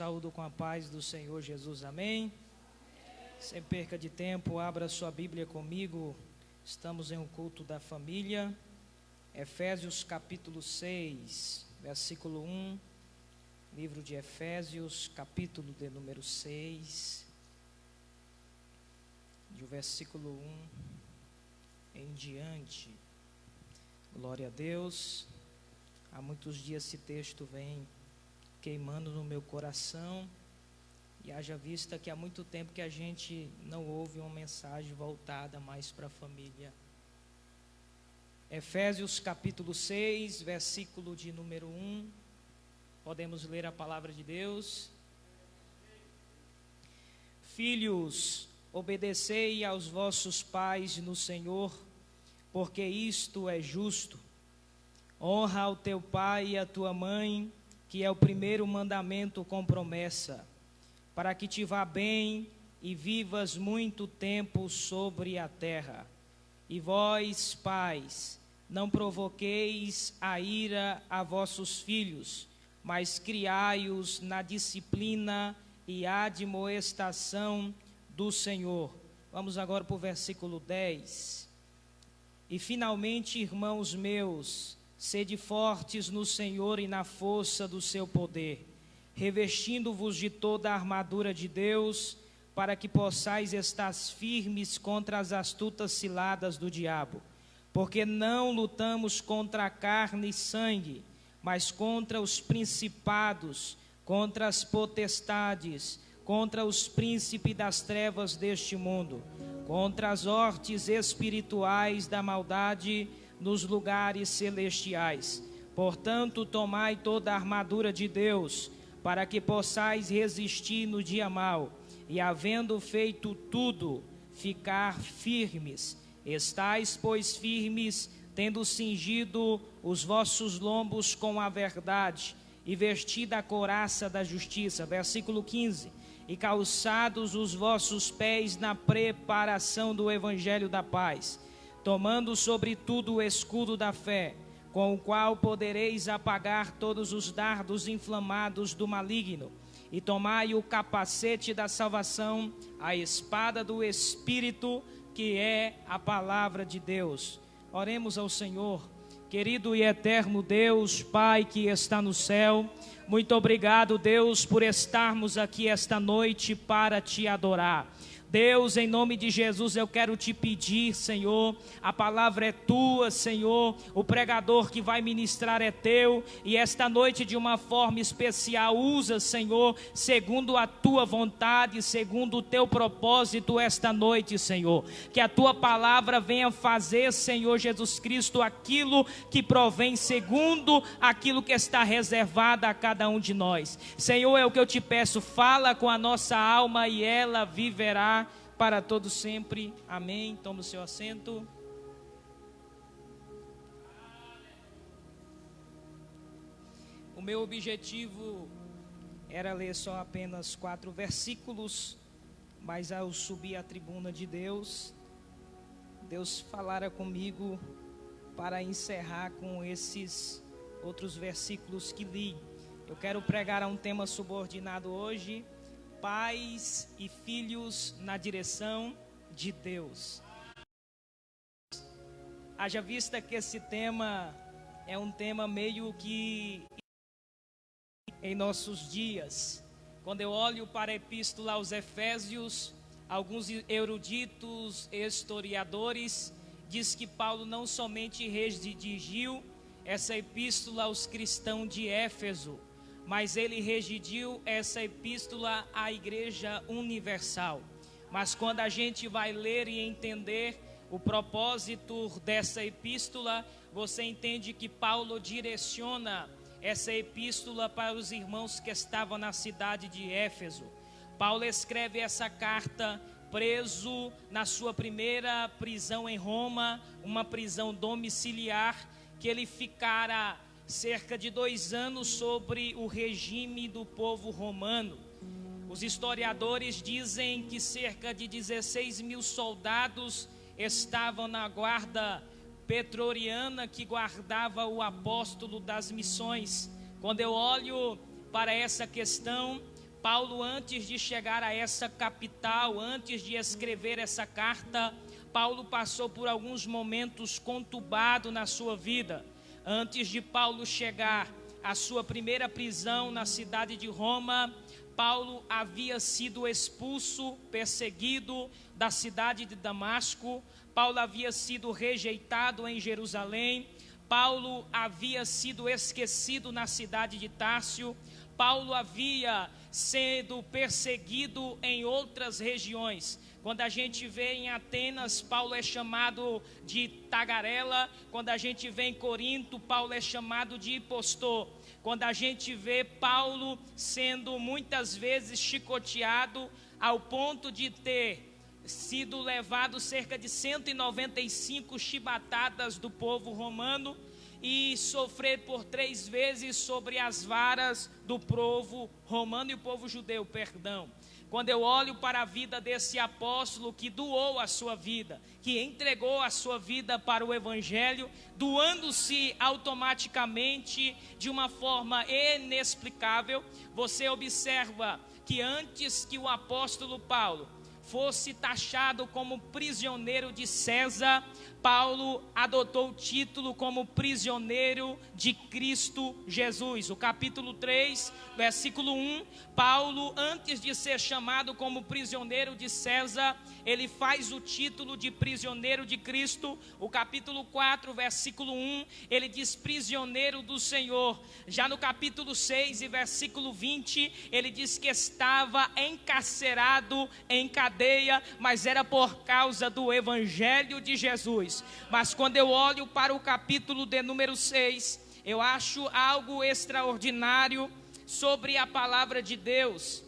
saúdo com a paz do Senhor Jesus, amém? Sem perca de tempo, abra sua Bíblia comigo, estamos em um culto da família, Efésios capítulo 6, versículo 1, livro de Efésios, capítulo de número 6, do versículo 1 em diante. Glória a Deus. Há muitos dias esse texto vem queimando no meu coração, e haja vista que há muito tempo que a gente não ouve uma mensagem voltada mais para a família. Efésios capítulo 6, versículo de número 1, podemos ler a palavra de Deus. Filhos, obedecei aos vossos pais no Senhor, porque isto é justo. Honra ao teu pai e à tua mãe, que é o primeiro mandamento com promessa, para que te vá bem e vivas muito tempo sobre a terra. E vós, pais, não provoqueis a ira a vossos filhos, mas criai-os na disciplina e admoestação do Senhor. Vamos agora para o versículo 10. E finalmente, irmãos meus, sede fortes no Senhor e na força do seu poder, revestindo-vos de toda a armadura de Deus, para que possais estar firmes contra as astutas ciladas do diabo. Porque não lutamos contra a carne e sangue, mas contra os principados, contra as potestades, contra os príncipes das trevas deste mundo, contra as hostes espirituais da maldade nos lugares celestiais. Portanto, tomai toda a armadura de Deus, para que possais resistir no dia mau, e havendo feito tudo, ficar firmes. Estais, pois, firmes, tendo cingido os vossos lombos com a verdade, e vestida a couraça da justiça. Versículo 15. E calçados os vossos pés na preparação do evangelho da paz, tomando sobretudo o escudo da fé, com o qual podereis apagar todos os dardos inflamados do maligno, e tomai o capacete da salvação, a espada do Espírito, que é a palavra de Deus. Oremos ao Senhor. Querido e eterno Deus, Pai que está no céu, muito obrigado, Deus, por estarmos aqui esta noite para te adorar. Deus, em nome de Jesus, eu quero te pedir, Senhor, a palavra é tua, Senhor, o pregador que vai ministrar é teu, e esta noite de uma forma especial, usa, Senhor, segundo a tua vontade, segundo o teu propósito esta noite, Senhor, que a tua palavra venha fazer, Senhor Jesus Cristo, aquilo que provém segundo aquilo que está reservado a cada um de nós. Senhor, é o que eu te peço, fala com a nossa alma e ela viverá para todo sempre, amém. Toma o seu assento. O meu objetivo era ler só apenas 4 versículos, mas ao subir à tribuna de Deus, Deus falara comigo para encerrar com esses outros versículos que li. Eu quero pregar a um tema subordinado hoje: pais e filhos na direção de Deus. Haja vista que esse tema é um tema meio que em nossos dias. Quando eu olho para a epístola aos Efésios, alguns eruditos, historiadores, diz que Paulo não somente redigiu essa epístola aos cristãos de Éfeso, mas ele redigiu essa epístola à Igreja Universal. Mas quando a gente vai ler e entender o propósito dessa epístola, você entende que Paulo direciona essa epístola para os irmãos que estavam na cidade de Éfeso. Paulo escreve essa carta preso na sua primeira prisão em Roma, uma prisão domiciliar, que ele ficara cerca de 2 anos sobre o regime do povo romano. Os historiadores dizem que cerca de 16 mil soldados estavam na guarda pretoriana que guardava o apóstolo das missões. Quando eu olho para essa questão, Paulo, antes de chegar a essa capital, antes de escrever essa carta, Paulo passou por alguns momentos conturbados na sua vida. Antes de Paulo chegar à sua primeira prisão na cidade de Roma, Paulo havia sido expulso, perseguido da cidade de Damasco. Paulo havia sido rejeitado em Jerusalém. Paulo havia sido esquecido na cidade de Társio. Paulo havia sido perseguido em outras regiões. Quando a gente vê em Atenas, Paulo é chamado de tagarela. Quando a gente vê em Corinto, Paulo é chamado de impostor. Quando a gente vê Paulo sendo muitas vezes chicoteado, ao ponto de ter sido levado cerca de 195 chibatadas do povo romano e sofrer por 3 vezes sobre as varas do povo romano e o povo judeu, perdão. Quando eu olho para a vida desse apóstolo que doou a sua vida, que entregou a sua vida para o evangelho, doando-se automaticamente de uma forma inexplicável, você observa que antes que o apóstolo Paulo fosse taxado como prisioneiro de César, Paulo adotou o título como prisioneiro de Cristo Jesus. O capítulo 3, versículo 1, Paulo, antes de ser chamado como prisioneiro de César, ele faz o título de prisioneiro de Cristo. O capítulo 4, versículo 1, ele diz prisioneiro do Senhor. Já no capítulo 6 e versículo 20, ele diz que estava encarcerado em cadeia, mas era por causa do evangelho de Jesus. Mas quando eu olho para o capítulo de número 6, eu acho algo extraordinário sobre a palavra de Deus.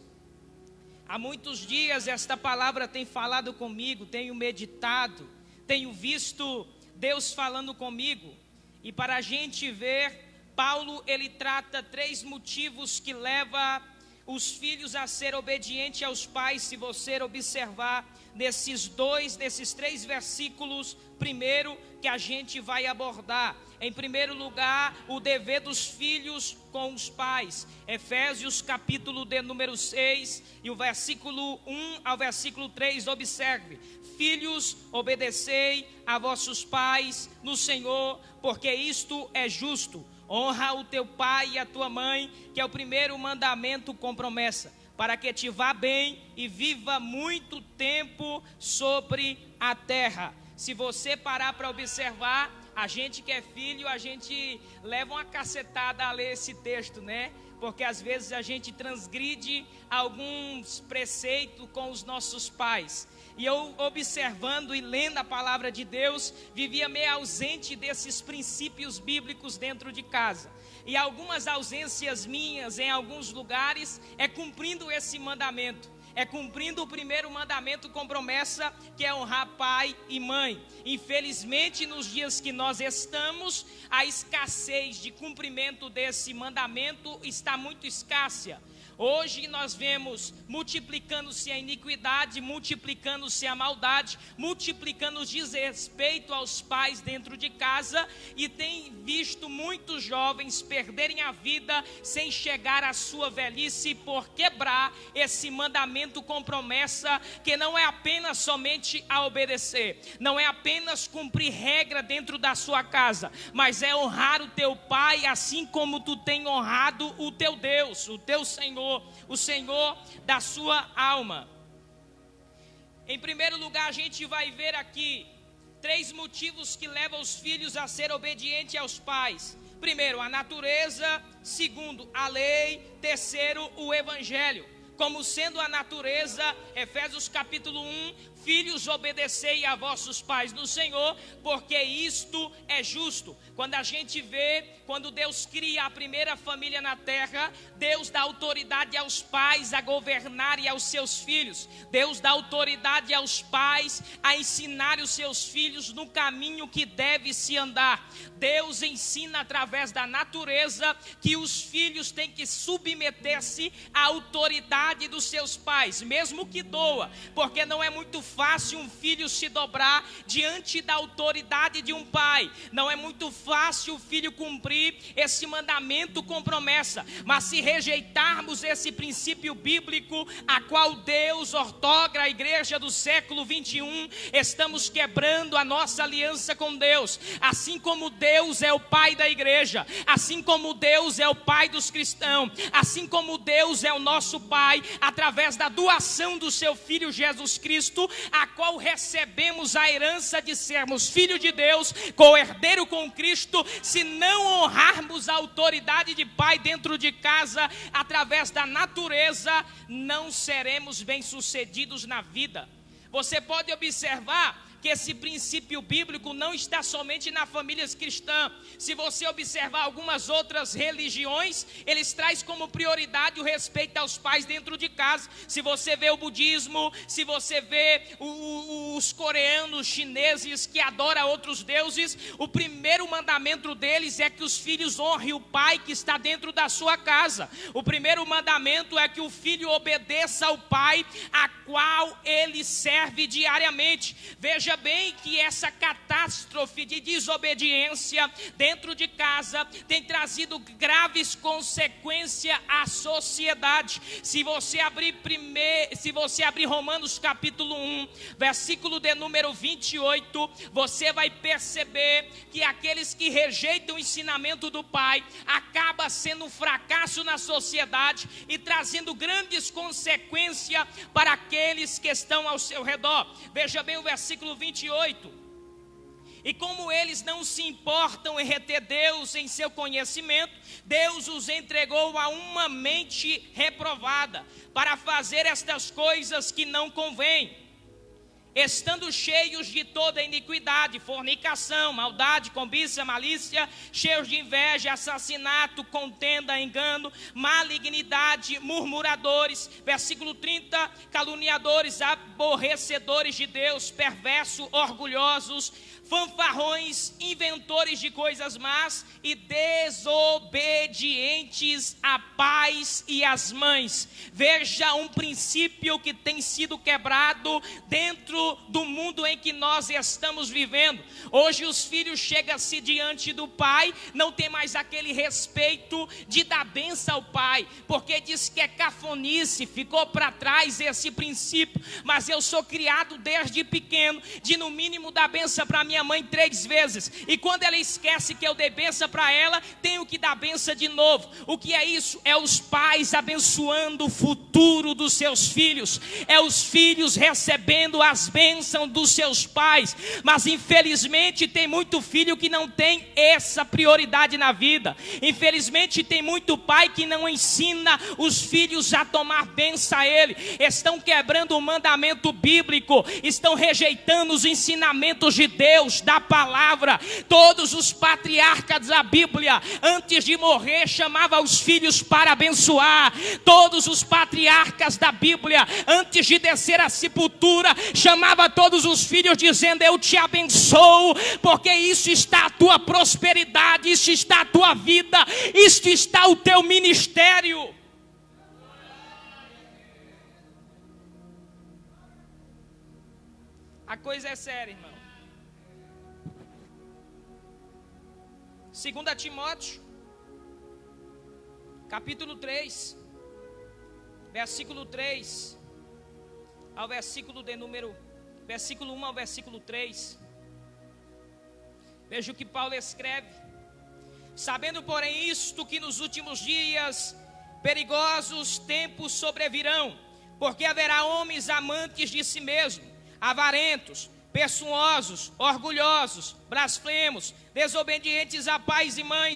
Há muitos dias esta palavra tem falado comigo, tenho meditado, tenho visto Deus falando comigo. E para a gente ver, Paulo ele trata 3 motivos que levam os filhos a ser obedientes aos pais. Se você observar nesses 3 versículos, primeiro que a gente vai abordar, em primeiro lugar, o dever dos filhos com os pais. Efésios capítulo de número 6 e o versículo 1 ao versículo 3, observe: filhos, obedecei a vossos pais no Senhor, porque isto é justo. Honra o teu pai e a tua mãe, que é o primeiro mandamento com promessa, para que te vá bem e viva muito tempo sobre a terra. Se você parar para observar, a gente que é filho, a gente leva uma cacetada a ler esse texto, né? Porque às vezes a gente transgride alguns preceitos com os nossos pais. E eu, observando e lendo a palavra de Deus, vivia meio ausente desses princípios bíblicos dentro de casa. E algumas ausências minhas em alguns lugares é cumprindo esse mandamento. É cumprindo o primeiro mandamento com promessa, que é honrar pai e mãe. Infelizmente, nos dias que nós estamos, a escassez de cumprimento desse mandamento está muito escassa. Hoje nós vemos multiplicando-se a iniquidade, multiplicando-se a maldade, multiplicando o desrespeito aos pais dentro de casa, e tem visto muitos jovens perderem a vida sem chegar à sua velhice por quebrar esse mandamento com promessa, que não é apenas somente a obedecer, não é apenas cumprir regra dentro da sua casa, mas é honrar o teu pai assim como tu tem honrado o teu Deus, o teu Senhor, o Senhor da sua alma. Em primeiro lugar, a gente vai ver aqui 3 motivos que levam os filhos a ser obedientes aos pais. Primeiro, a natureza. Segundo, a lei. Terceiro, o evangelho. Como sendo a natureza, Efésios capítulo 1, filhos, obedecei a vossos pais no Senhor, porque isto é justo. Quando a gente vê, quando Deus cria a primeira família na terra, Deus dá autoridade aos pais a governarem aos seus filhos. Deus dá autoridade aos pais a ensinar os seus filhos no caminho que deve se andar. Deus ensina através da natureza que os filhos têm que submeter-se à autoridade dos seus pais, mesmo que doa, porque não é muito fácil um filho se dobrar diante da autoridade de um pai. Não é muito fácil o filho cumprir esse mandamento com promessa. Mas se rejeitarmos esse princípio bíblico, a qual Deus ortogra a igreja do século 21, estamos quebrando a nossa aliança com Deus. Assim como Deus é o pai da igreja, assim como Deus é o pai dos cristãos, assim como Deus é o nosso pai, através da doação do seu Filho Jesus Cristo, a qual recebemos a herança de sermos filho de Deus, co-herdeiro com Cristo. Se não honrarmos a autoridade de pai dentro de casa, através da natureza, não seremos bem-sucedidos na vida. Você pode observar que esse princípio bíblico não está somente na família cristã. Se você observar algumas outras religiões, eles trazem como prioridade o respeito aos pais dentro de casa. Se você vê o budismo, se você vê os coreanos, chineses que adoram outros deuses, o primeiro mandamento deles é que os filhos honrem o pai que está dentro da sua casa. O primeiro mandamento é que o filho obedeça ao pai a qual ele serve diariamente. Veja bem que essa catástrofe de desobediência dentro de casa tem trazido graves consequências à sociedade. Se você abrir Romanos capítulo 1, versículo de número 28, você vai perceber que aqueles que rejeitam o ensinamento do pai acaba sendo um fracasso na sociedade e trazendo grandes consequências para aqueles que estão ao seu redor. Veja bem o versículo 28. E como eles não se importam em reter Deus em seu conhecimento, Deus os entregou a uma mente reprovada para fazer estas coisas que não convêm, estando cheios de toda iniquidade, fornicação, maldade, cobiça, malícia, cheios de inveja, assassinato, contenda, engano, malignidade, murmuradores. Versículo 30, caluniadores, aborrecedores de Deus, perversos, orgulhosos, fanfarrões, inventores de coisas más e desobedientes a pais e às mães. Veja um princípio que tem sido quebrado dentro do mundo em que nós estamos vivendo. Hoje os filhos chegam-se diante do pai, não tem mais aquele respeito de dar bênção ao pai, porque diz que é cafonice, ficou para trás esse princípio. Mas eu sou criado desde pequeno, de no mínimo dar bênção para minha mãe 3 vezes, e quando ela esquece que eu dei bênção para ela, tenho que dar bênção de novo. O que é isso? É os pais abençoando o futuro dos seus filhos, é os filhos recebendo as bênçãos dos seus pais. Mas infelizmente tem muito filho que não tem essa prioridade na vida. Infelizmente tem muito pai que não ensina os filhos a tomar bênção a ele. Estão quebrando o mandamento bíblico, estão rejeitando os ensinamentos de Deus, da palavra. Todos os patriarcas da Bíblia, antes de morrer, chamavam os filhos para abençoar. Todos os patriarcas da Bíblia, antes de descer à sepultura, chamava todos os filhos dizendo: eu te abençoo, porque isso está a tua prosperidade, isso está a tua vida, isso está o teu ministério. A coisa é séria, irmão. 2 Timóteo capítulo 3, versículo 3 ao versículo 1 ao versículo 3. Veja o que Paulo escreve: sabendo, porém, isto, que nos últimos dias perigosos tempos sobrevirão, porque haverá homens amantes de si mesmos, avarentos, pessoosos, orgulhosos, blasfemos, desobedientes a pais e mães,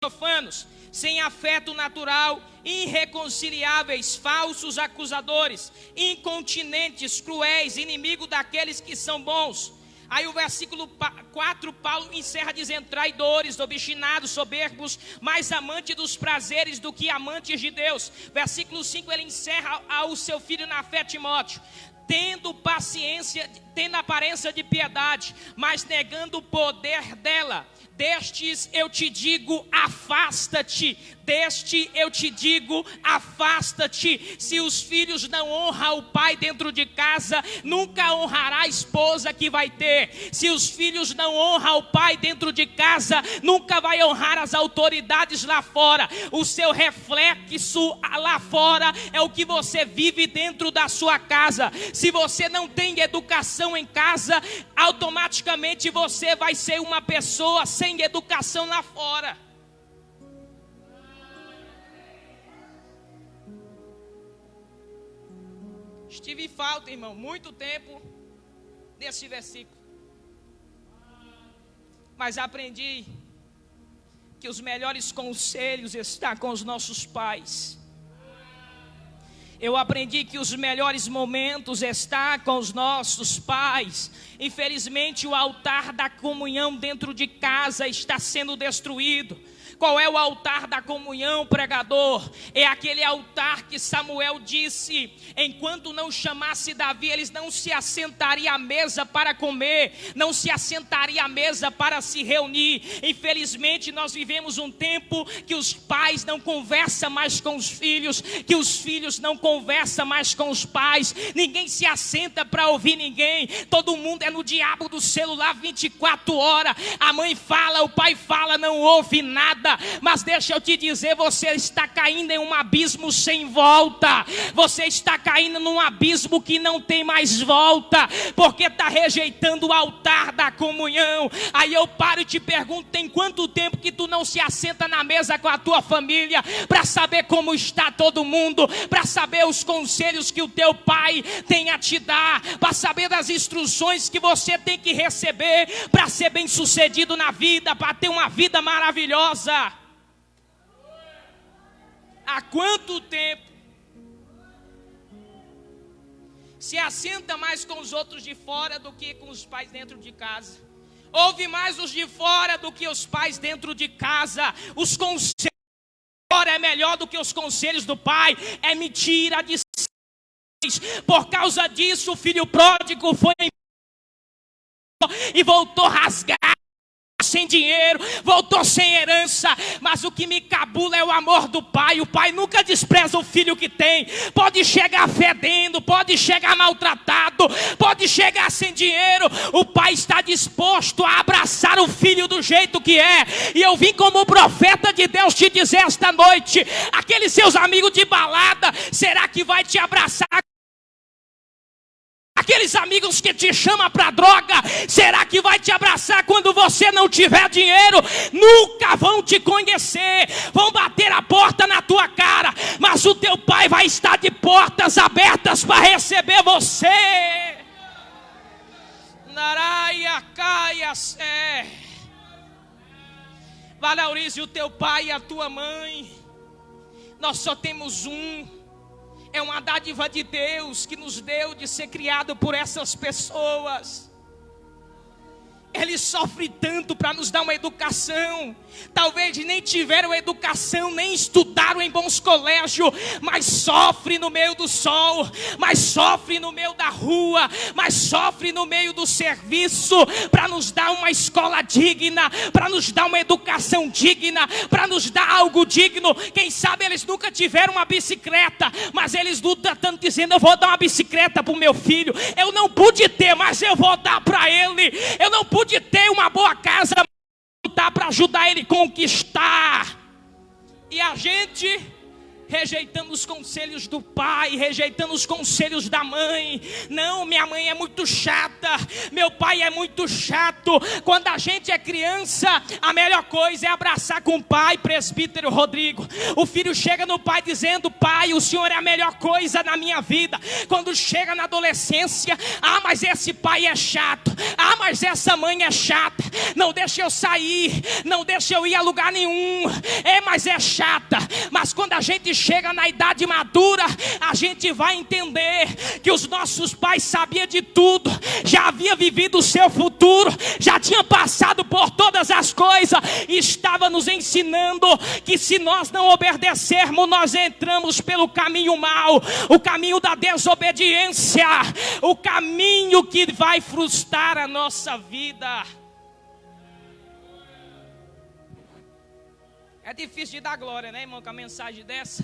profanos, sem afeto natural, irreconciliáveis, falsos acusadores, incontinentes, cruéis, inimigos daqueles que são bons. Aí o versículo 4, Paulo encerra dizendo: traidores, obstinados, soberbos, mais amantes dos prazeres do que amantes de Deus. Versículo 5, ele encerra ao seu filho na fé, Timóteo: tendo paciência tendo aparência de piedade, mas negando o poder dela. Destes eu te digo, afasta-te. Deste eu te digo, afasta-te. Se os filhos não honram o pai dentro de casa, nunca honrará a esposa que vai ter. Se os filhos não honram o pai dentro de casa, nunca vai honrar as autoridades lá fora. O seu reflexo lá fora é o que você vive dentro da sua casa. Se você não tem educação em casa, automaticamente você vai ser uma pessoa sem educação lá fora. Estive em falta, irmão, muito tempo nesse versículo. Mas aprendi que os melhores conselhos estão com os nossos pais. Eu aprendi que os melhores momentos estão com os nossos pais. Infelizmente, o altar da comunhão dentro de casa está sendo destruído. Qual é o altar da comunhão, pregador? É aquele altar que Samuel disse: enquanto não chamasse Davi, eles não se assentariam à mesa para comer, não se assentariam à mesa para se reunir. Infelizmente, nós vivemos um tempo que os pais não conversam mais com os filhos, que os filhos não conversam mais com os pais. Ninguém se assenta para ouvir ninguém. Todo mundo é no diabo do celular 24 horas. A mãe fala, o pai fala, não ouve nada. Mas deixa eu te dizer, você está caindo em um abismo sem volta. Você está caindo num abismo que não tem mais volta, porque está rejeitando o altar da comunhão. Aí eu paro e te pergunto: tem quanto tempo que tu não se assenta na mesa com a tua família para saber como está todo mundo, para saber os conselhos que o teu pai tem a te dar, para saber das instruções que você tem que receber para ser bem sucedido na vida, para ter uma vida maravilhosa? Há quanto tempo se assenta mais com os outros de fora do que com os pais dentro de casa? Ouve mais os de fora do que os pais dentro de casa. Os conselhos de fora é melhor do que os conselhos do pai. É mentira de... Por causa disso, o filho pródigo foi e voltou rasgado, sem dinheiro, voltou sem herança. Mas o que me cabula é o amor do pai. O pai nunca despreza o filho que tem. Pode chegar fedendo, pode chegar maltratado, pode chegar sem dinheiro, o pai está disposto a abraçar o filho do jeito que é. E eu vim como profeta de Deus te dizer esta noite: aqueles seus amigos de balada, será que vai te abraçar? Aqueles amigos que te chamam para droga, será que vai te abraçar quando você não tiver dinheiro? Nunca vão te conhecer, vão bater a porta na tua cara, mas o teu pai vai estar de portas abertas para receber você. Naraia, caia, sé. Valorize o teu pai e a tua mãe. Nós só temos um. É uma dádiva de Deus que nos deu de ser criado por essas pessoas. Eles sofrem tanto para nos dar uma educação. Talvez nem tiveram educação, nem estudaram em bons colégios, mas sofrem no meio do sol, mas sofrem no meio da rua, mas sofrem no meio do serviço, para nos dar uma escola digna, para nos dar uma educação digna, para nos dar algo digno. Quem sabe eles nunca tiveram uma bicicleta, mas eles lutam tanto dizendo: eu vou dar uma bicicleta para o meu filho. Eu não pude ter, mas eu vou dar para ele. Eu não pude ter uma boa casa, lutar para ajudar ele a conquistar. E a gente rejeitando os conselhos do pai, rejeitando os conselhos da mãe. Não, minha mãe é muito chata, meu pai é muito chato. Quando a gente é criança, a melhor coisa é abraçar com o pai. Presbítero Rodrigo, o filho chega no pai dizendo: pai, o senhor é a melhor coisa na minha vida. Quando chega na adolescência: ah, mas esse pai é chato, ah, mas essa mãe é chata, não deixa eu sair, não deixa eu ir a lugar nenhum, mas é chata. Mas quando a gente chega na idade madura, a gente vai entender que os nossos pais sabiam de tudo, já havia vivido o seu futuro, já tinha passado por todas as coisas, e estava nos ensinando que se nós não obedecermos, nós entramos pelo caminho mau, o caminho da desobediência, o caminho que vai frustrar a nossa vida. É difícil de dar glória, né, irmão, com a mensagem dessa?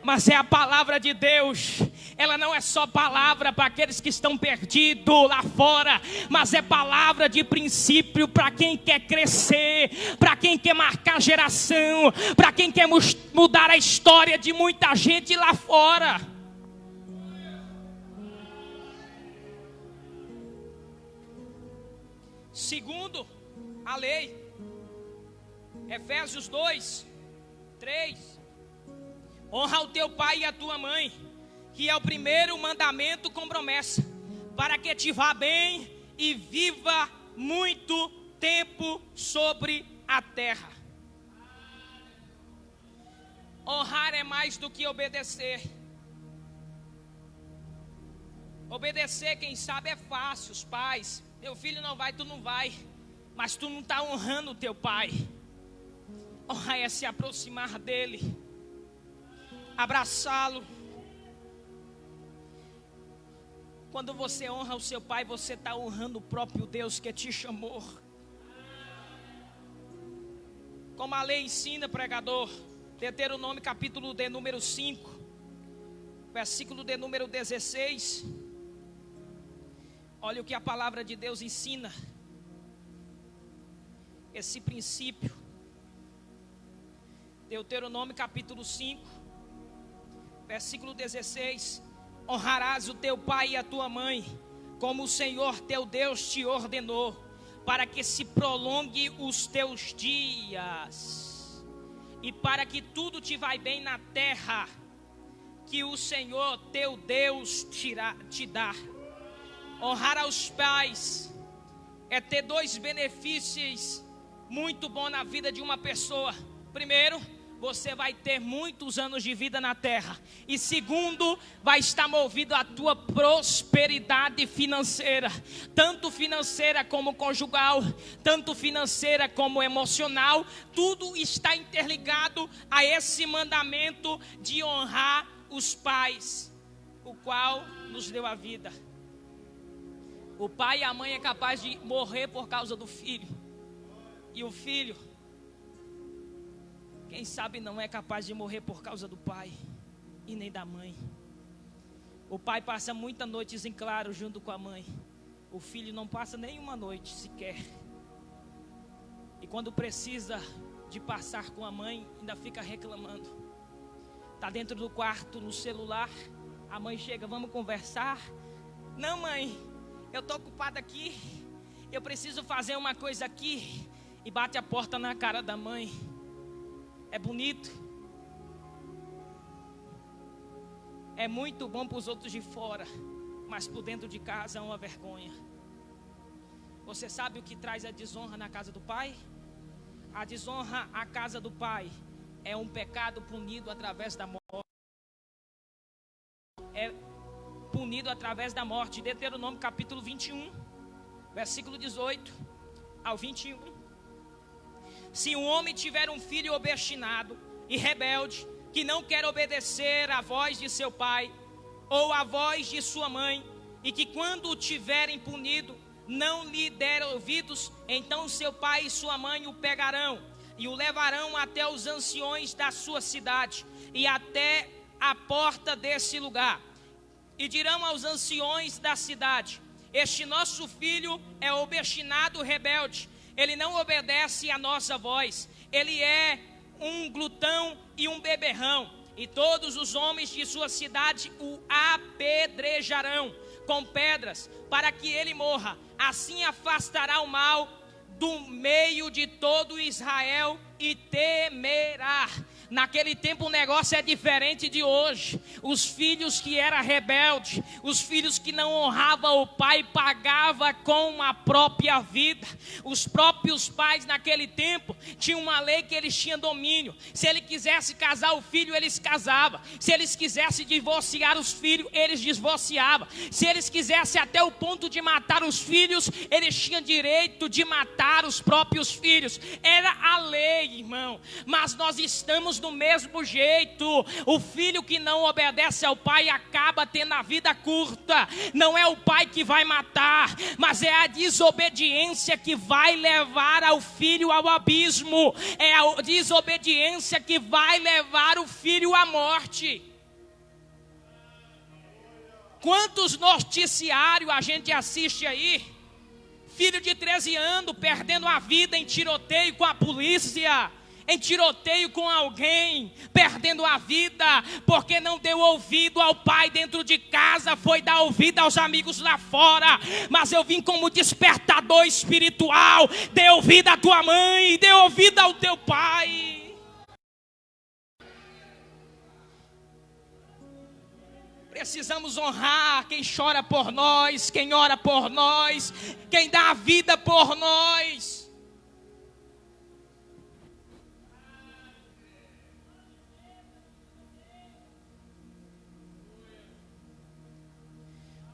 Mas é a palavra de Deus. Ela não é só palavra para aqueles que estão perdidos lá fora, mas é palavra de princípio para quem quer crescer, para quem quer marcar geração, para quem quer mudar a história de muita gente lá fora. Segundo a lei, Efésios 2, 3. Honra o teu pai e a tua mãe, que é o primeiro mandamento com promessa, para que te vá bem e viva muito tempo sobre a terra. Honrar é mais do que obedecer. Obedecer, quem sabe, é fácil. Os pais, meu filho não vai, tu não vai, mas tu não está honrando o teu pai. Honrar é se aproximar dele, abraçá-lo. Quando você honra o seu pai, você está honrando o próprio Deus que te chamou. Como a lei ensina, pregador, Deuteronômio capítulo de número 5, versículo de número 16. Olha o que a palavra de Deus ensina. Esse princípio. Deuteronômio capítulo 5, versículo 16. Honrarás o teu pai e a tua mãe, como o Senhor teu Deus te ordenou, para que se prolongue os teus dias, e para que tudo te vai bem na terra, que o Senhor teu Deus te dá. Honrar aos pais é ter dois benefícios muito bons na vida de uma pessoa. Primeiro, você vai ter muitos anos de vida na terra. E segundo, vai estar movido a tua prosperidade financeira. Tanto financeira como conjugal, tanto financeira como emocional. Tudo está interligado a esse mandamento de honrar os pais, o qual nos deu a vida. O pai e a mãe é capaz de morrer por causa do filho. E o filho, quem sabe, não é capaz de morrer por causa do pai e nem da mãe. O pai passa muitas noites em claro junto com a mãe. O filho não passa nenhuma noite sequer. E quando precisa de passar com a mãe, ainda fica reclamando. Está dentro do quarto, no celular. A mãe chega, vamos conversar. Não, mãe, eu estou ocupada aqui. Eu preciso fazer uma coisa aqui. E bate a porta na cara da mãe. É bonito. É muito bom para os outros de fora, mas por dentro de casa é uma vergonha. Você sabe o que traz a desonra na casa do pai? A desonra à casa do pai é um pecado punido através da morte. É punido através da morte. Deuteronômio capítulo 21, versículo 18 ao 21. Se um homem tiver um filho obstinado e rebelde, que não quer obedecer à voz de seu pai, ou à voz de sua mãe, e que quando o tiverem punido, não lhe der ouvidos, então seu pai e sua mãe o pegarão, e o levarão até os anciões da sua cidade, e até a porta desse lugar, e dirão aos anciões da cidade: este nosso filho é obstinado rebelde, ele não obedece à nossa voz, ele é um glutão e um beberrão, e todos os homens de sua cidade o apedrejarão com pedras, para que ele morra. Assim afastará o mal do meio de todo Israel e temerá. Naquele tempo o negócio é diferente de hoje. Os filhos que eram rebeldes, os filhos que não honravam o pai, pagavam com a própria vida. Os próprios pais naquele tempo tinham uma lei que eles tinham domínio. Se ele quisesse casar o filho, eles casavam. Se eles quisessem divorciar os filhos, eles divorciavam. Se eles quisessem até o ponto de matar os filhos, eles tinham direito de matar os próprios filhos. Era a lei, irmão. Mas nós estamos do mesmo jeito. O filho que não obedece ao pai acaba tendo a vida curta. Não é o pai que vai matar, mas é a desobediência que vai levar ao filho ao abismo. É a desobediência que vai levar o filho à morte. Quantos noticiários a gente assiste aí? Filho de 13 anos perdendo a vida em tiroteio com a polícia, em tiroteio com alguém, perdendo a vida, porque não deu ouvido ao pai dentro de casa, foi dar ouvido aos amigos lá fora. Mas eu vim como despertador espiritual: dê ouvido à tua mãe, dê ouvido ao teu pai. Precisamos honrar quem chora por nós, quem ora por nós, quem dá a vida por nós.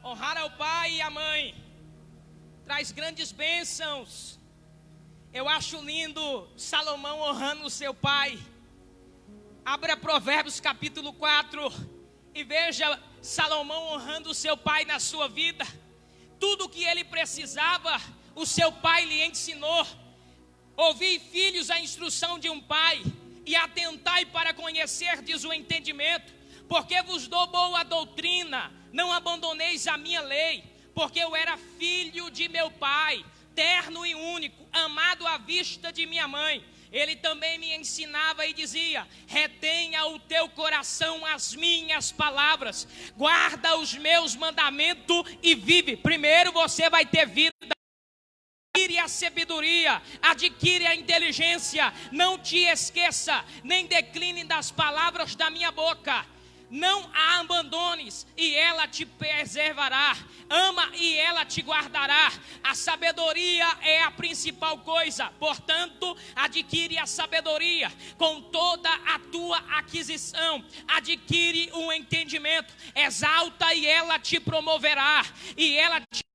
Honrar ao pai e à mãe traz grandes bênçãos. Eu acho lindo Salomão honrando o seu pai. Abra Provérbios capítulo 4 e veja Salomão honrando o seu pai na sua vida. Tudo o que ele precisava, o seu pai lhe ensinou. Ouvi, filhos, a instrução de um pai, e atentai para conhecerdes o entendimento, porque vos dou boa doutrina. Não abandoneis a minha lei, porque eu era filho de meu pai, terno e único, amado à vista de minha mãe. Ele também me ensinava e dizia: retenha o teu coração as minhas palavras, guarda os meus mandamentos e vive. Primeiro você vai ter vida. Adquire a sabedoria, adquire a inteligência. Não te esqueça, nem decline das palavras da minha boca. Não a abandones, e ela te preservará. Ama e ela te guardará. A sabedoria é a principal coisa. Portanto, adquire a sabedoria com toda a tua aquisição. Adquire um entendimento. Exalta e ela te promoverá. E ela te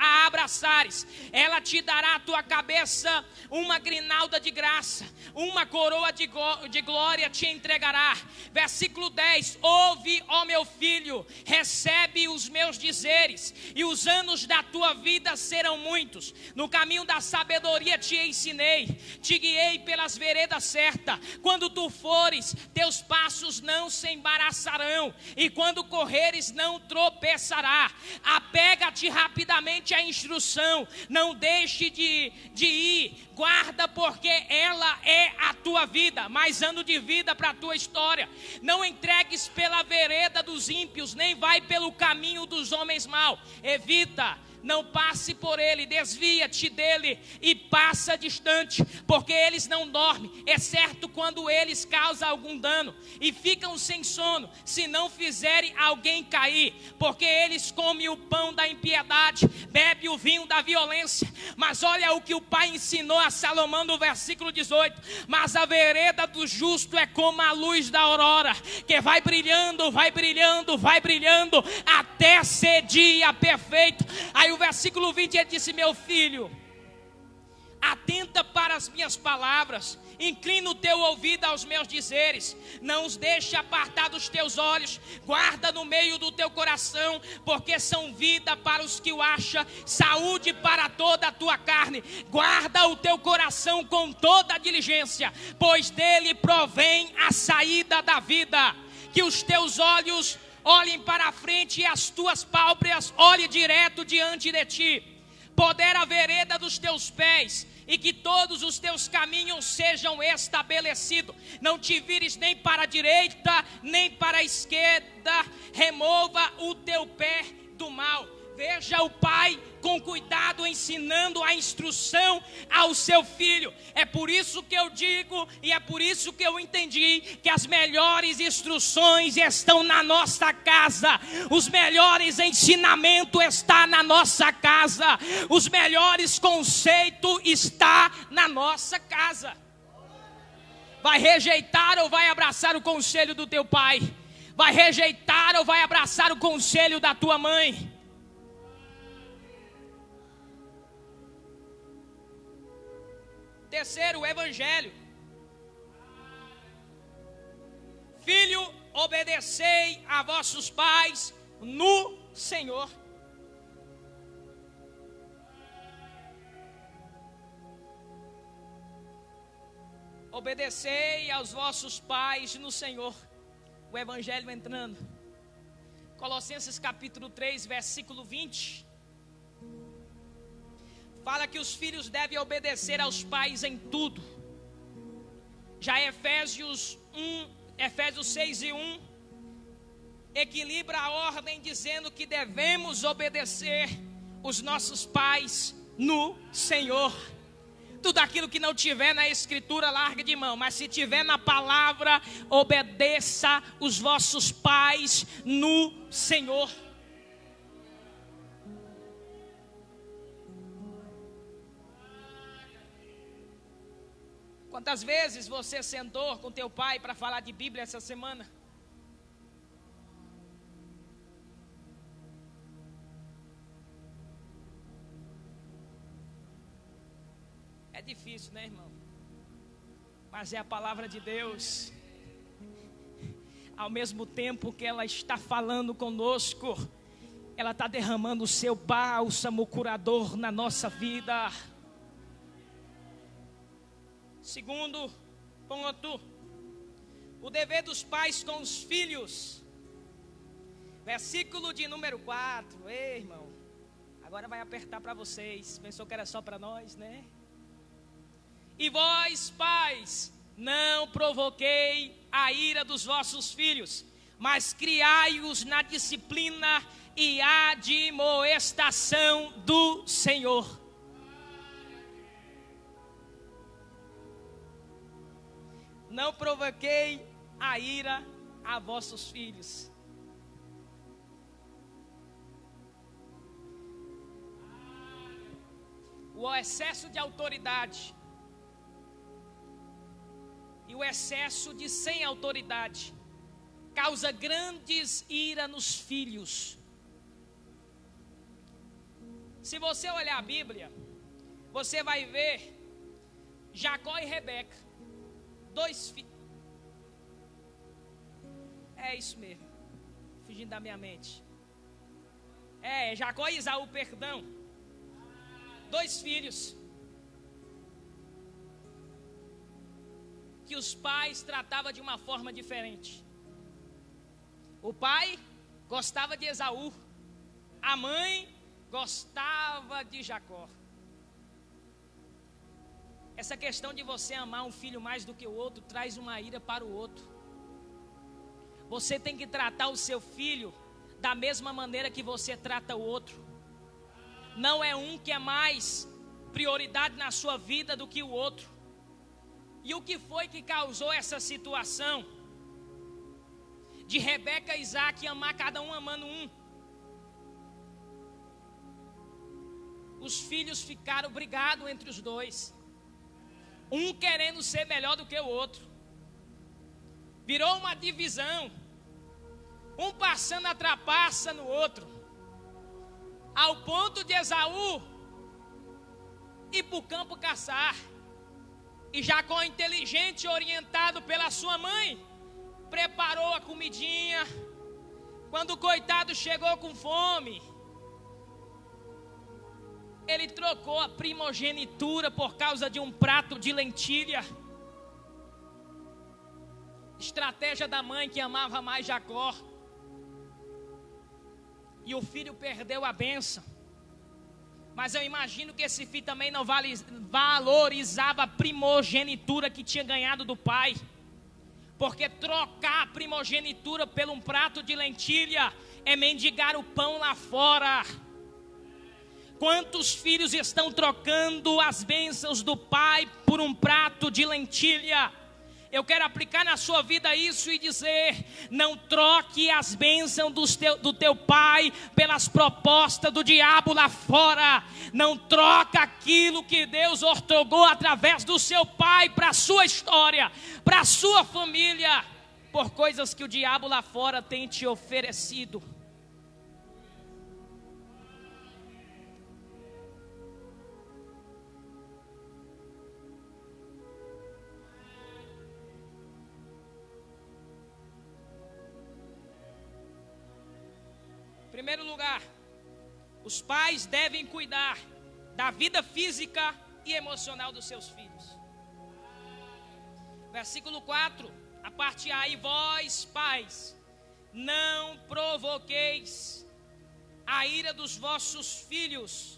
a abraçares, ela te dará à tua cabeça uma grinalda de graça, uma coroa de glória te entregará. Versículo 10: ouve, ó meu filho, recebe os meus dizeres, e os anos da tua vida serão muitos. No caminho da sabedoria te ensinei, te guiei pelas veredas certas. Quando tu fores, teus passos não se embaraçarão, e quando correres não tropeçará. Apega-te rapidamente a instrução, não deixe de ir, guarda, porque ela é a tua vida, mais ano de vida para a tua história. Não entregues pela vereda dos ímpios, nem vai pelo caminho dos homens maus. Evita, não passe por ele, desvia-te dele e passa distante, porque eles não dormem, exceto quando eles causam algum dano, e ficam sem sono, se não fizerem alguém cair, porque eles comem o pão da impiedade, bebem o vinho da violência. Mas olha o que o pai ensinou a Salomão no versículo 18: mas a vereda do justo é como a luz da aurora, que vai brilhando, vai brilhando, vai brilhando, até ser dia perfeito. Aí o versículo 20 ele disse: meu filho, atenta para as minhas palavras, inclina o teu ouvido aos meus dizeres, não os deixe apartar dos teus olhos, guarda no meio do teu coração, porque são vida para os que o acham, saúde para toda a tua carne. Guarda o teu coração com toda a diligência, pois dele provém a saída da vida. Que os teus olhos olhem para a frente e as tuas pálpebras olhem direto diante de ti. Poder a vereda dos teus pés, e que todos os teus caminhos sejam estabelecidos. Não te vires nem para a direita, nem para a esquerda. Remova o teu pé do mal. Veja o pai com cuidado ensinando a instrução ao seu filho. É por isso que eu digo e é por isso que eu entendi que as melhores instruções estão na nossa casa. Os melhores ensinamentos estão na nossa casa. Os melhores conceitos estão na nossa casa. Vai rejeitar ou vai abraçar o conselho do teu pai? Vai rejeitar ou vai abraçar o conselho da tua mãe? Terceiro, o evangelho. Filho, obedecei a vossos pais no Senhor. Obedecei aos vossos pais no Senhor. O evangelho entrando. Colossenses capítulo 3, versículo 20. Fala que os filhos devem obedecer aos pais em tudo. Já Efésios 6:1 equilibra a ordem dizendo que devemos obedecer os nossos pais no Senhor. Tudo aquilo que não tiver na escritura, larga de mão. Mas se tiver na palavra, obedeça os vossos pais no Senhor. Quantas vezes você sentou com teu pai para falar de Bíblia essa semana? É difícil, né, irmão? Mas é a palavra de Deus. Ao mesmo tempo que ela está falando conosco, ela está derramando o seu bálsamo curador na nossa vida. Segundo ponto, o dever dos pais com os filhos. Versículo de número 4. Ei, irmão, agora vai apertar para vocês. Pensou que era só para nós, né? E vós, pais, não provoquei a ira dos vossos filhos, mas criai-os na disciplina e admoestação do Senhor. Não provoquei a ira a vossos filhos. O excesso de autoridade e o excesso de sem autoridade causa grandes ira nos filhos. Se você olhar a Bíblia, você vai ver Jacó e Rebeca, dois filhos. É isso mesmo, fugindo da minha mente. Jacó e Esaú, perdão. Dois filhos que os pais tratavam de uma forma diferente. O pai gostava de Esaú, a mãe gostava de Jacó. Essa questão de você amar um filho mais do que o outro traz uma ira para o outro. Você tem que tratar o seu filho da mesma maneira que você trata o outro. Não é um que é mais prioridade na sua vida do que o outro. E o que foi que causou essa situação de Rebeca e Isaac amar cada um amando um? Os filhos ficaram brigados entre os dois, um querendo ser melhor do que o outro. Virou uma divisão, um passando a trapaça no outro, ao ponto de Esaú ir para o campo caçar. E Jacó, inteligente, orientado pela sua mãe, preparou a comidinha. Quando o coitado chegou com fome, ele trocou a primogenitura por causa de um prato de lentilha. Estratégia da mãe que amava mais Jacó. E o filho perdeu a bênção. Mas eu imagino que esse filho também não valorizava a primogenitura que tinha ganhado do pai. Porque trocar a primogenitura por um prato de lentilha é mendigar o pão lá fora. Quantos filhos estão trocando as bênçãos do pai por um prato de lentilha? Eu quero aplicar na sua vida isso e dizer: não troque as bênçãos do teu pai pelas propostas do diabo lá fora. Não troca aquilo que Deus outorgou através do seu pai para a sua história, para a sua família, por coisas que o diabo lá fora tem te oferecido. Em primeiro lugar, os pais devem cuidar da vida física e emocional dos seus filhos. Versículo 4, a parte A: e vós, pais, não provoqueis a ira dos vossos filhos,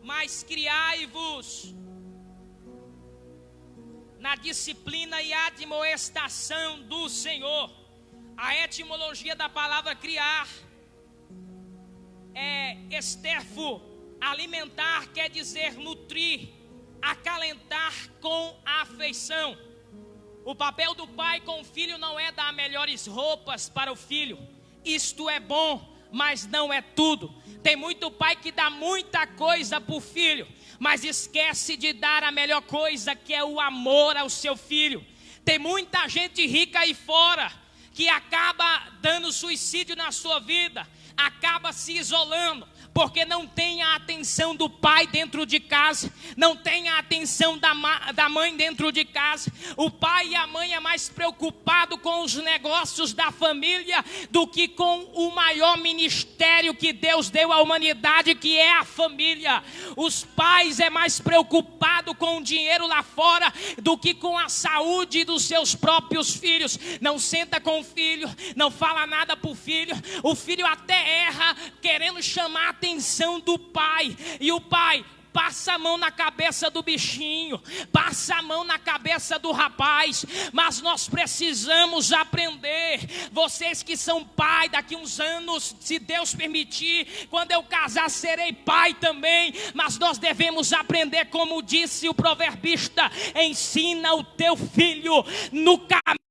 mas criai-vos na disciplina e admoestação do Senhor. A etimologia da palavra criar é esterfo, alimentar quer dizer nutrir, acalentar com afeição. O papel do pai com o filho não é dar melhores roupas para o filho. Isto é bom, mas não é tudo. Tem muito pai que dá muita coisa para o filho, mas esquece de dar a melhor coisa, que é o amor ao seu filho. Tem muita gente rica aí fora que acaba dando suicídio na sua vida, acaba se isolando, porque não tem a atenção do pai dentro de casa, não tem a atenção da mãe dentro de casa. O pai e a mãe é mais preocupado com os negócios da família do que com o maior ministério que Deus deu à humanidade, que é a família. Os pais é mais preocupado com o dinheiro lá fora do que com a saúde dos seus próprios filhos. Não senta com o filho, não fala nada para o filho. O filho até erra querendo chamar a atenção do pai, e o pai passa a mão na cabeça do bichinho, passa a mão na cabeça do rapaz. Mas nós precisamos aprender. Vocês que são pai, daqui uns anos, se Deus permitir, quando eu casar serei pai também. Mas nós devemos aprender, como disse o proverbista: ensina o teu filho no caminho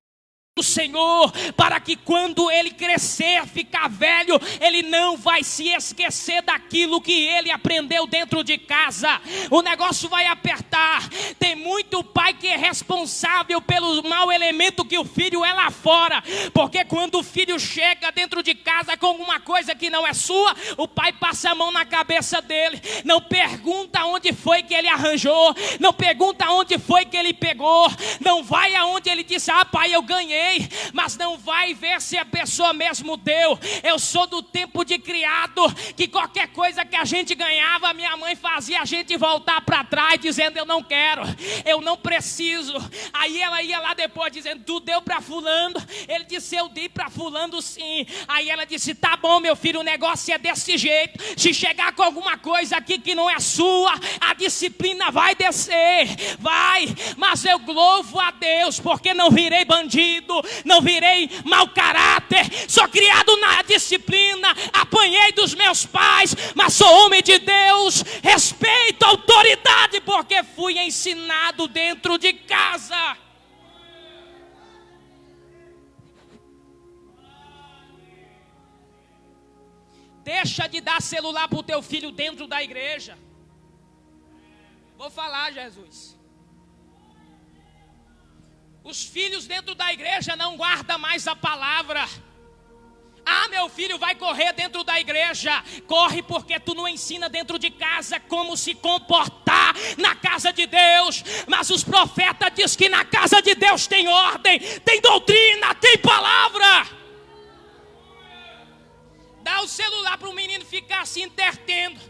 do Senhor, para que quando ele crescer, ficar velho, ele não vai se esquecer daquilo que ele aprendeu dentro de casa. O negócio vai apertar. Tem muito pai que é responsável pelo mau elemento que o filho é lá fora, porque quando o filho chega dentro de casa com alguma coisa que não é sua, o pai passa a mão na cabeça dele, não pergunta onde foi que ele arranjou, não pergunta onde foi que ele pegou, não vai aonde ele disse: ah, pai, eu ganhei, mas não vai ver se a pessoa mesmo deu. Eu sou do tempo de criado, que qualquer coisa que a gente ganhava, minha mãe fazia a gente voltar para trás, dizendo: eu não quero, eu não preciso. Aí ela ia lá depois dizendo: tu deu para fulano? Ele disse: eu dei para fulano sim. Aí ela disse: tá bom, meu filho, o negócio é desse jeito. Se chegar com alguma coisa aqui que não é sua, a disciplina vai descer, vai. Mas eu louvo a Deus, porque não virei bandido, não virei mau caráter, sou criado na disciplina, apanhei dos meus pais, mas sou homem de Deus, respeito a autoridade, porque fui ensinado dentro de casa. Deixa de dar celular para o teu filho dentro da igreja. Vou falar, Jesus. Os filhos dentro da igreja não guardam mais a palavra. Ah, meu filho vai correr dentro da igreja. Corre porque tu não ensina dentro de casa como se comportar na casa de Deus. Mas os profetas dizem que na casa de Deus tem ordem, tem doutrina, tem palavra. Dá o celular para o menino ficar se entretendo,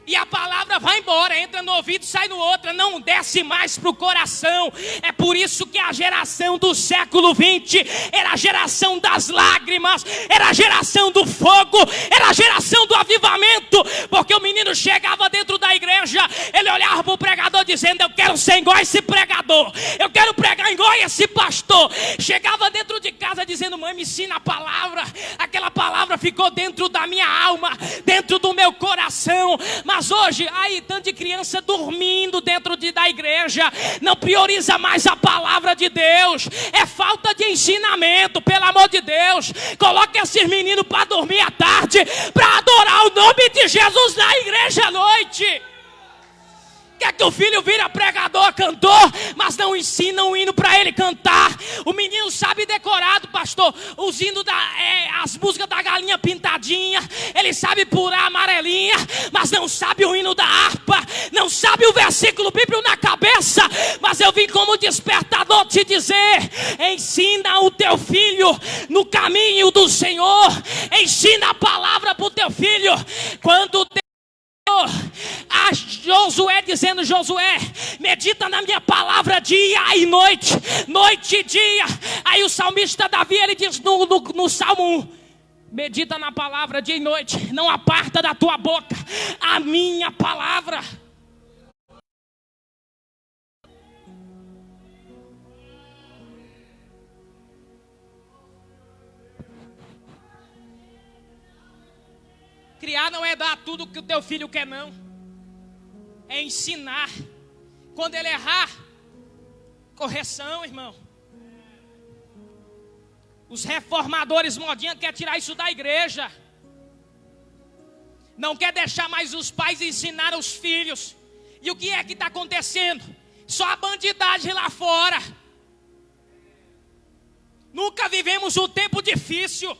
e a palavra vai embora, entra no ouvido, sai no outro, não desce mais para o coração. É por isso que a geração do século 20 era a geração das lágrimas, era a geração do fogo, era a geração do avivamento. Porque o menino chegava dentro da igreja, ele olhava para o pregador dizendo: eu quero ser igual esse pregador, eu quero pregar igual esse pastor. Chegava dentro de casa, dizendo: mãe, me ensina a palavra. Aquela palavra ficou dentro da minha alma, dentro do meu coração. Mas hoje, aí, tanto de criança dormindo dentro da igreja, não prioriza mais a palavra de Deus. É falta de ensinamento, pelo amor de Deus. Coloque esses meninos para dormir à tarde, para adorar o nome de Jesus na igreja à noite. Quer que o filho vira pregador, cantor, mas não ensina um hino para ele cantar. O menino sabe decorado, pastor, os hinos as músicas da galinha pintadinha. Ele sabe purar a amarelinha, mas não sabe o hino da harpa. Não sabe o versículo bíblico na cabeça. Mas eu vim como despertador te dizer: ensina o teu filho no caminho do Senhor. Ensina a palavra para o teu filho. Quando a Josué dizendo: Josué, medita na minha palavra dia e noite, noite e dia. Aí o salmista Davi, ele diz no Salmo 1: medita na palavra dia e noite, não aparta da tua boca a minha palavra. Criar não é dar tudo que o teu filho quer, não. É ensinar. Quando ele errar, correção, irmão. Os reformadores modinha querem tirar isso da igreja. Não quer deixar mais os pais ensinar os filhos. E o que é que está acontecendo? Só a bandidagem lá fora. Nunca vivemos um tempo difícil.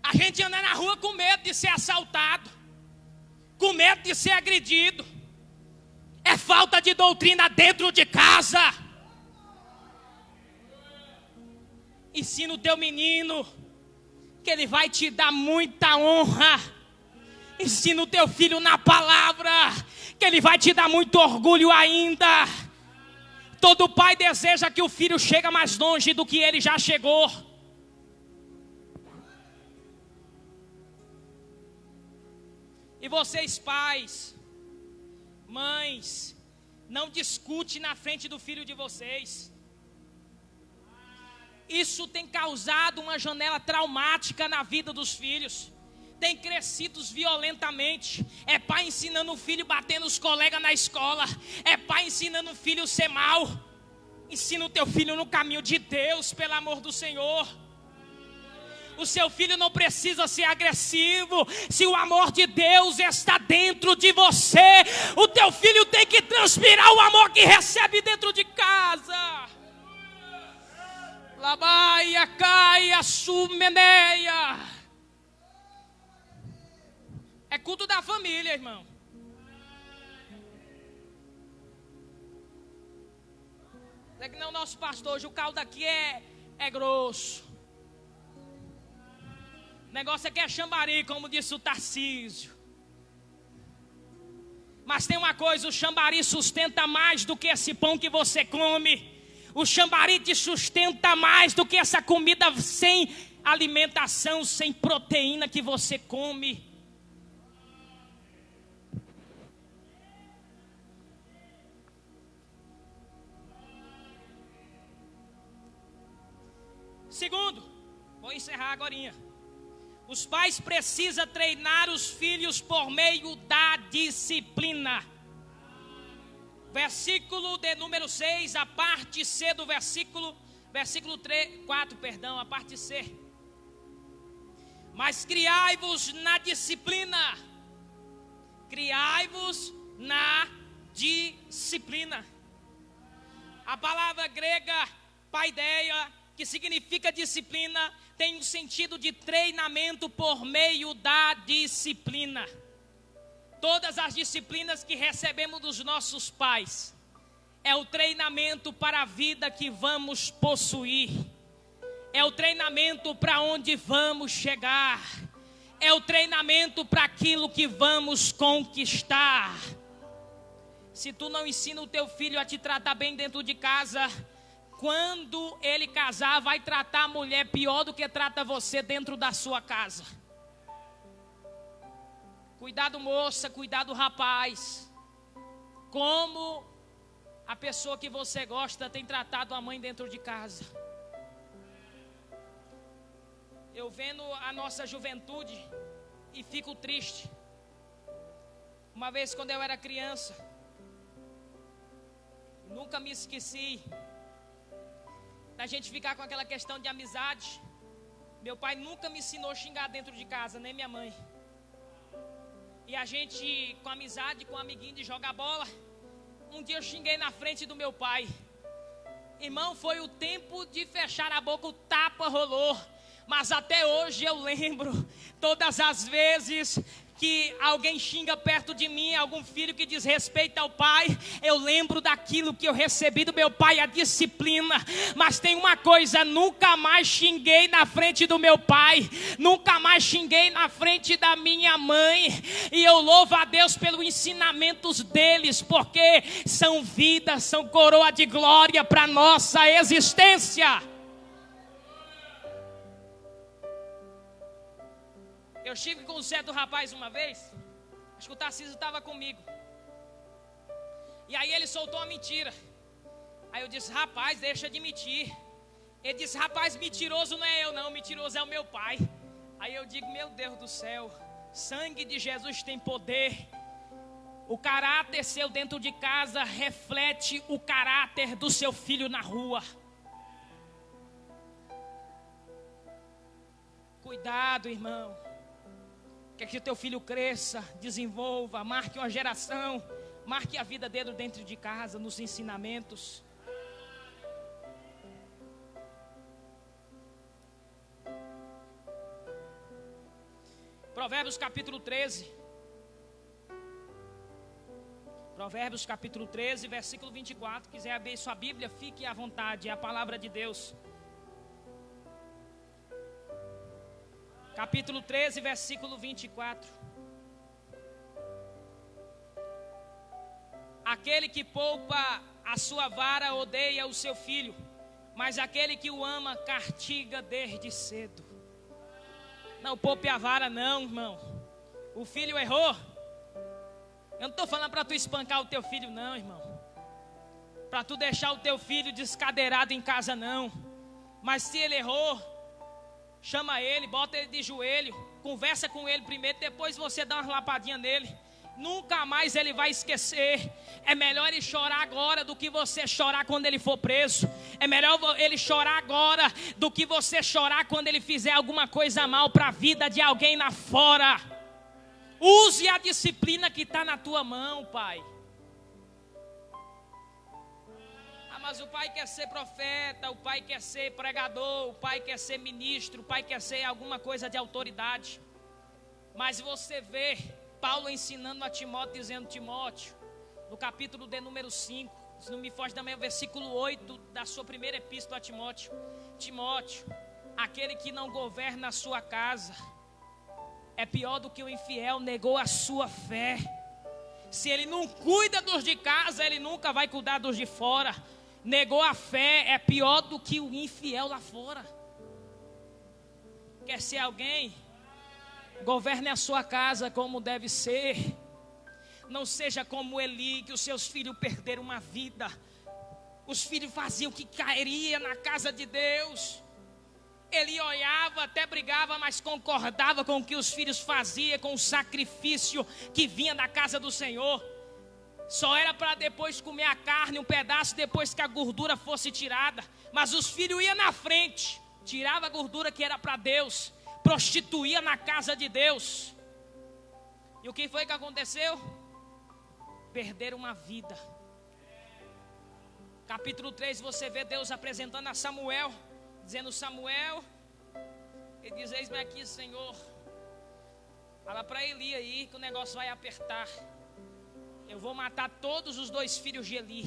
A gente anda na rua com medo de ser assaltado, com medo de ser agredido. É falta de doutrina dentro de casa. Ensina o teu menino que ele vai te dar muita honra. Ensina o teu filho na palavra, que ele vai te dar muito orgulho ainda. Todo pai deseja que o filho chegue mais longe do que ele já chegou. E vocês pais, mães, não discute na frente do filho de vocês. Isso tem causado uma janela traumática na vida dos filhos. Tem crescido violentamente. É pai ensinando o filho a bater nos colegas na escola. É pai ensinando o filho a ser mal. Ensina o teu filho no caminho de Deus, pelo amor do Senhor. O seu filho não precisa ser agressivo. Se o amor de Deus está dentro de você, o teu filho tem que transpirar o amor que recebe dentro de casa. Labaia, caia, sumeneia. É culto da família, irmão. É que não, nosso pastor, hoje o caldo aqui é grosso. O negócio aqui é chambari, como disse o Tarcísio. Mas tem uma coisa: o chambari sustenta mais do que esse pão que você come. O chambari te sustenta mais do que essa comida sem alimentação, sem proteína que você come. Segundo, vou encerrar agorinha. Os pais precisam treinar os filhos por meio da disciplina. Versículo de número 6, a parte C do versículo 4, a parte C. Mas criai-vos na disciplina. Criai-vos na disciplina. A palavra grega paideia, que significa disciplina, tem um sentido de treinamento por meio da disciplina. Todas as disciplinas que recebemos dos nossos pais é o treinamento para a vida que vamos possuir. É o treinamento para onde vamos chegar. É o treinamento para aquilo que vamos conquistar. Se tu não ensina o teu filho a te tratar bem dentro de casa, quando ele casar, vai tratar a mulher pior do que trata você dentro da sua casa. Cuidado, moça, cuidado, rapaz. Como a pessoa que você gosta tem tratado a mãe dentro de casa. eu vendo a nossa juventude e fico triste. Uma vez quando eu era criança, nunca me esqueci da gente ficar com aquela questão de amizade. Meu pai nunca me ensinou a xingar dentro de casa, nem minha mãe. E a gente com amizade, com um amiguinho de jogar bola. Um dia eu xinguei na frente do meu pai. Irmão, foi o tempo de fechar a boca, o tapa rolou. Mas até hoje eu lembro, todas as vezes que alguém xinga perto de mim, algum filho que desrespeita ao pai, eu lembro daquilo que eu recebi do meu pai, a disciplina. Mas tem uma coisa, nunca mais xinguei na frente do meu pai, nunca mais xinguei na frente da minha mãe, e eu louvo a Deus pelos ensinamentos deles, porque são vida, são coroa de glória para nossa existência. Eu estive com o Zé do rapaz uma vez, acho que o Tarcísio estava comigo. E aí ele soltou uma mentira. Aí eu disse, rapaz, deixa de mentir. Ele disse, rapaz, mentiroso não é eu não, mentiroso é o meu pai. Aí eu digo, meu Deus do céu, sangue de Jesus tem poder. O caráter seu dentro de casa reflete o caráter do seu filho na rua. Cuidado, irmão. Quer que o teu filho cresça, desenvolva, marque uma geração, marque a vida dele dentro de casa, nos ensinamentos. Provérbios capítulo 13. Provérbios capítulo 13, versículo 24. Quiser abrir sua Bíblia, fique à vontade, é a palavra de Deus. Capítulo 13, versículo 24. Aquele que poupa a sua vara odeia o seu filho, mas aquele que o ama castiga desde cedo. Não poupe a vara não, irmão. O filho errou. Eu não estou falando para tu espancar o teu filho não, irmão. Para tu deixar o teu filho descadeirado em casa não. Mas se ele errou, chama ele, bota ele de joelho, conversa com ele primeiro, depois você dá uma lapadinha nele. Nunca mais ele vai esquecer. É melhor ele chorar agora do que você chorar quando ele for preso. É melhor ele chorar agora do que você chorar quando ele fizer alguma coisa mal para a vida de alguém lá fora. Use a disciplina que está na tua mão, pai. Mas o pai quer ser profeta, o pai quer ser pregador, o pai quer ser ministro, o pai quer ser alguma coisa de autoridade. Mas você vê Paulo ensinando a Timóteo, dizendo, Timóteo, no capítulo de número 5, se não me foge também o versículo 8 da sua primeira epístola a Timóteo. Timóteo, aquele que não governa a sua casa é pior do que o infiel, negou a sua fé. Se ele não cuida dos de casa, ele nunca vai cuidar dos de fora. Negou a fé, é pior do que o infiel lá fora. Quer ser alguém? Governe a sua casa como deve ser. Não seja como Eli, que os seus filhos perderam uma vida. Os filhos faziam o que cairia na casa de Deus. Ele olhava, até brigava, mas concordava com o que os filhos faziam, com o sacrifício que vinha da casa do Senhor. Só era para depois comer a carne, um pedaço, depois que a gordura fosse tirada. Mas os filhos iam na frente, tirava a gordura que era para Deus, prostituía na casa de Deus. E o que foi que aconteceu? Perderam uma vida. Capítulo 3, você vê Deus apresentando a Samuel, dizendo, Samuel, ele diz, eis-me aqui, Senhor. Fala para Eli aí que o negócio vai apertar. Eu vou matar todos os 2 filhos de Eli.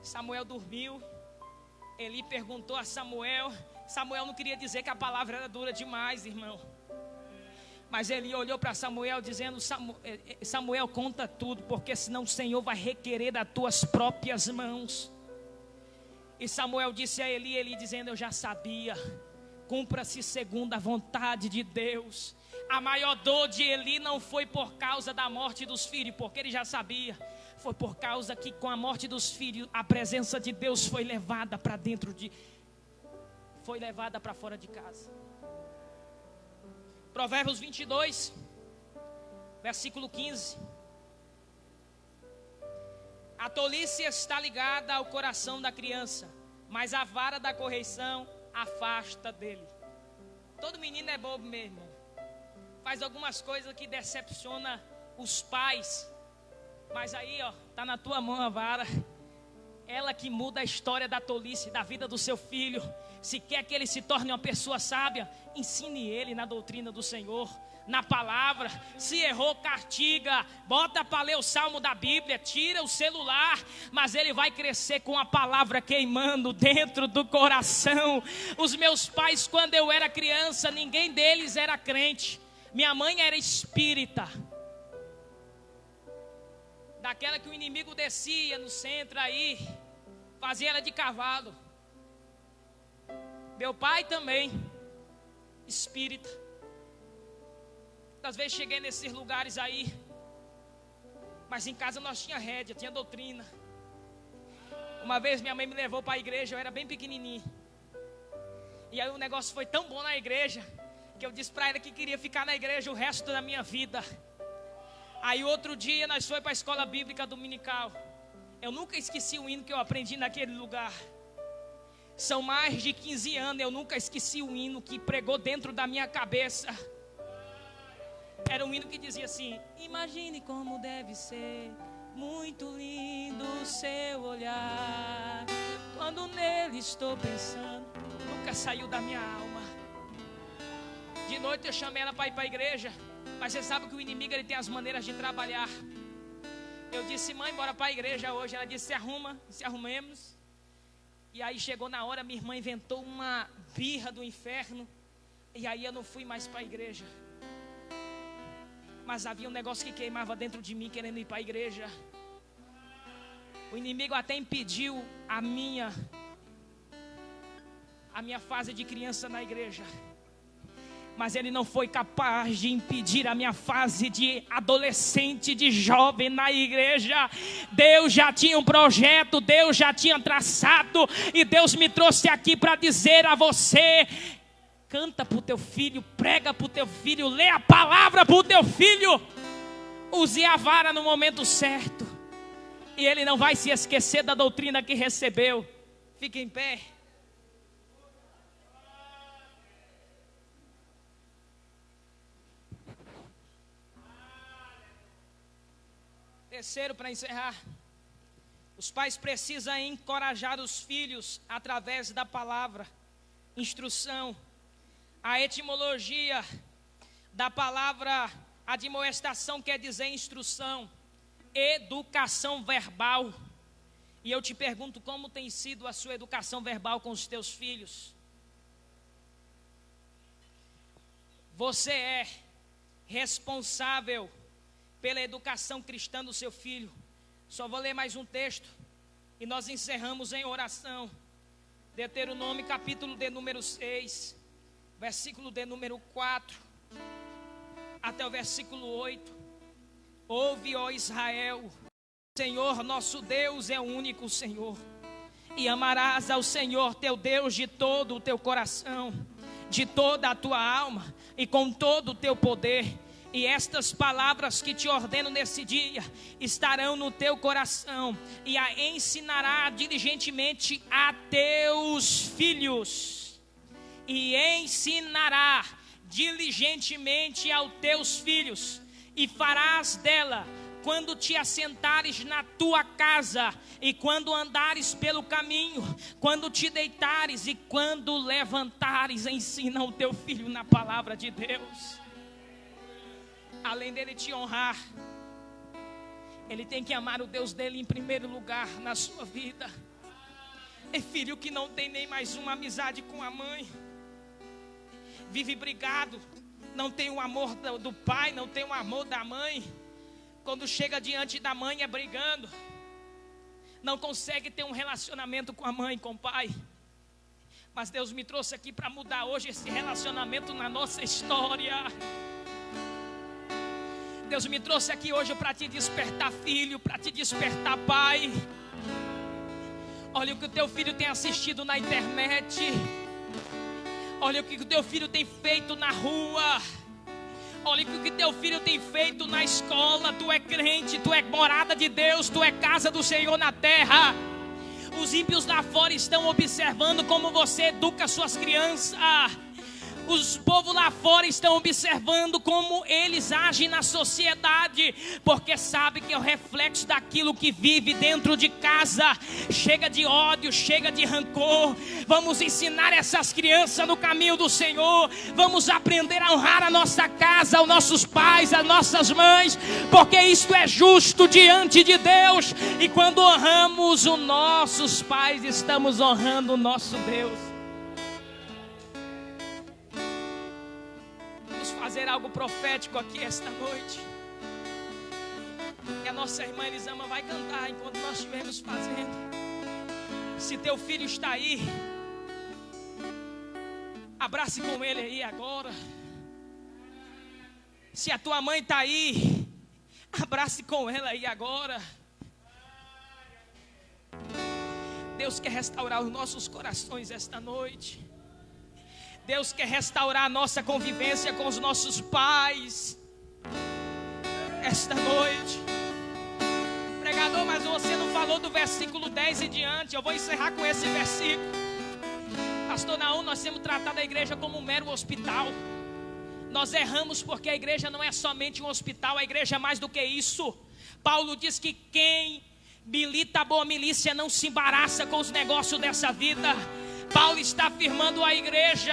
Samuel dormiu. Eli perguntou a Samuel. Samuel não queria dizer que a palavra era dura demais, irmão. Mas Eli olhou para Samuel dizendo, Samuel, conta tudo, porque senão o Senhor vai requerer das tuas próprias mãos. E Samuel disse a Eli dizendo, eu já sabia. Cumpra-se segundo a vontade de Deus. A maior dor de Eli não foi por causa da morte dos filhos, porque ele já sabia. Foi por causa que com a morte dos filhos, a presença de Deus foi levada para dentro de... foi levada para fora de casa. Provérbios 22, versículo 15. A tolice está ligada ao coração da criança, mas a vara da correção afasta dele. Todo menino é bobo mesmo. Faz algumas coisas que decepciona os pais. Mas aí, tá na tua mão a vara. Ela que muda a história da tolice, da vida do seu filho. Se quer que ele se torne uma pessoa sábia, ensine ele na doutrina do Senhor, na palavra. Se errou, castiga, bota para ler o salmo da Bíblia, tira o celular, mas ele vai crescer com a palavra queimando dentro do coração. Os meus pais, quando eu era criança, ninguém deles era crente. Minha mãe era espírita, daquela que o inimigo descia no centro aí, fazia ela de cavalo. Meu pai também, espírita. Às vezes cheguei nesses lugares aí, mas em casa nós tinha rédea, tinha doutrina. Uma vez minha mãe me levou para a igreja, eu era bem pequenininho. E aí o negócio foi tão bom na igreja, que eu disse para ela que queria ficar na igreja o resto da minha vida. Aí outro dia nós fomos para a escola bíblica dominical. Eu nunca esqueci o hino que eu aprendi naquele lugar. São mais de 15 anos, eu nunca esqueci o hino que pregou dentro da minha cabeça. Era um hino que dizia assim: imagine como deve ser, muito lindo o seu olhar, quando nele estou pensando. Nunca saiu da minha alma. De noite eu chamei ela para ir para a igreja, mas você sabe que o inimigo ele tem as maneiras de trabalhar. Eu disse: mãe, bora para a igreja hoje. Ela disse: se arrumemos. E aí chegou na hora, minha irmã inventou uma birra do inferno, e aí eu não fui mais para a igreja. Mas havia um negócio que queimava dentro de mim, querendo ir para a igreja. O inimigo até impediu a minha fase de criança na igreja, mas ele não foi capaz de impedir a minha fase de adolescente, de jovem na igreja. Deus já tinha um projeto, Deus já tinha traçado, e Deus me trouxe aqui para dizer a você: canta para o teu filho, prega para o teu filho, lê a palavra para o teu filho. Use a vara no momento certo, e ele não vai se esquecer da doutrina que recebeu. Fique em pé. Terceiro, para encerrar, os pais precisam encorajar os filhos através da palavra, instrução. A etimologia da palavra admoestação quer dizer instrução, educação verbal. E eu te pergunto, como tem sido a sua educação verbal com os teus filhos? Você é responsável pela educação cristã do seu filho. Só vou ler mais um texto e nós encerramos em oração. Deuteronômio capítulo de número 6, versículo de número 4 até o versículo 8. Ouve, ó Israel, o Senhor nosso Deus é o único Senhor, e amarás ao Senhor teu Deus de todo o teu coração, de toda a tua alma e com todo o teu poder. E estas palavras que te ordeno nesse dia estarão no teu coração, e a ensinará diligentemente a teus filhos. E ensinará diligentemente aos teus filhos, e farás dela quando te assentares na tua casa, e quando andares pelo caminho, quando te deitares e quando levantares. Ensina o teu filho na palavra de Deus. Além dele te honrar, ele tem que amar o Deus dele em primeiro lugar na sua vida. É filho que não tem nem mais uma amizade com a mãe, vive brigado, não tem o amor do pai, não tem o amor da mãe. Quando chega diante da mãe é brigando, não consegue ter um relacionamento com a mãe, com o pai. Mas Deus me trouxe aqui para mudar hoje esse relacionamento na nossa história. Deus me trouxe aqui hoje para te despertar, filho, para te despertar, pai. Olha o que o teu filho tem assistido na internet. Olha o que o teu filho tem feito na rua. Olha o que teu filho tem feito na escola. Tu é crente, tu é morada de Deus, tu é casa do Senhor na terra. Os ímpios lá fora estão observando como você educa suas crianças. Os povos lá fora estão observando como eles agem na sociedade, porque sabe que é o reflexo daquilo que vive dentro de casa. Chega de ódio, chega de rancor. Vamos ensinar essas crianças no caminho do Senhor. Vamos aprender a honrar a nossa casa, os nossos pais, as nossas mães, porque isto é justo diante de Deus. E quando honramos os nossos pais, estamos honrando o nosso Deus. Fazer algo profético aqui esta noite. E a nossa irmã Elisama vai cantar enquanto nós estivermos fazendo. Se teu filho está aí, abrace com ele aí agora. Se a tua mãe está aí, abrace com ela aí agora. Deus quer restaurar os nossos corações esta noite. Deus quer restaurar a nossa convivência com os nossos pais esta noite. Pregador, mas você não falou do versículo 10 em diante. Eu vou encerrar com esse versículo. Pastor Naum, nós temos tratado a igreja como um mero hospital. Nós erramos porque a igreja não é somente um hospital. A igreja é mais do que isso. Paulo diz que quem milita a boa milícia não se embaraça com os negócios dessa vida. Paulo está afirmando a igreja.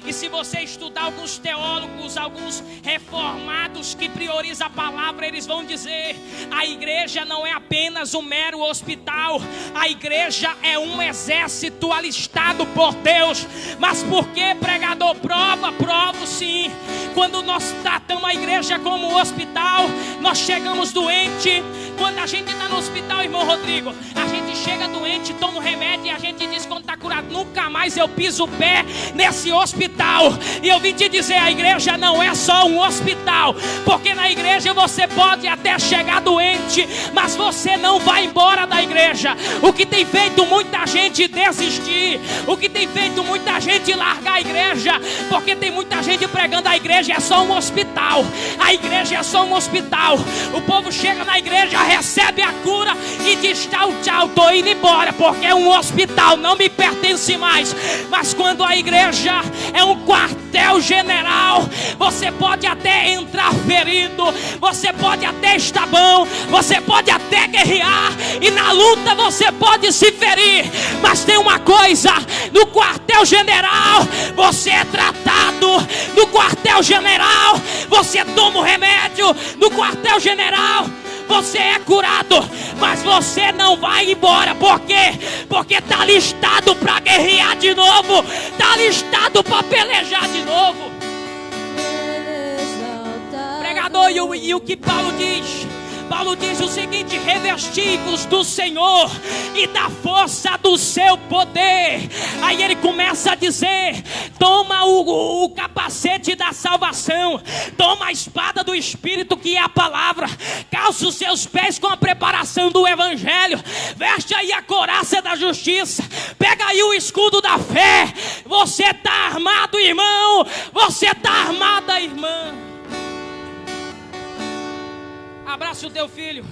E se você estudar alguns teólogos, alguns reformados que priorizam a palavra, eles vão dizer: a igreja não é apenas um mero hospital. A igreja é um exército alistado por Deus. Mas por que, pregador? Provo sim. Quando nós tratamos a igreja como um hospital, nós chegamos doente. Quando a gente está no hospital, irmão Rodrigo, a gente chega doente, toma um remédio e a gente diz quando está curado: nunca mais eu piso o pé nesse hospital. E eu vim te dizer, a igreja não é só um hospital, porque na igreja você pode até chegar doente, mas você não vai embora da igreja. O que tem feito muita gente desistir, o que tem feito muita gente largar a igreja, porque tem muita gente pregando a igreja é só um hospital. A igreja é só um hospital. O povo chega na igreja, recebe a cura e diz: tchau, tchau, tô indo embora, porque é um hospital, não me pertence mais. Mas quando a igreja é um quartel-general, você pode até entrar ferido, você pode até estar bom, você pode até guerrear, e na luta você pode se ferir. Mas tem uma coisa: no quartel-general você é tratado, no quartel-general você toma o remédio, no quartel-general você é curado, mas você não vai embora. Por quê? Porque está listado para guerrear de novo, está listado para pelejar de novo. Pregador, e o que Paulo diz? Paulo diz o seguinte: revesti-vos do Senhor e da força do seu poder. Aí ele começa a dizer: toma o capacete da salvação, toma a espada do Espírito, que é a palavra, calça os seus pés com a preparação do evangelho, veste aí a couraça da justiça, pega aí o escudo da fé. Você está armado, irmão, você está armada, irmã. Abraça o teu filho.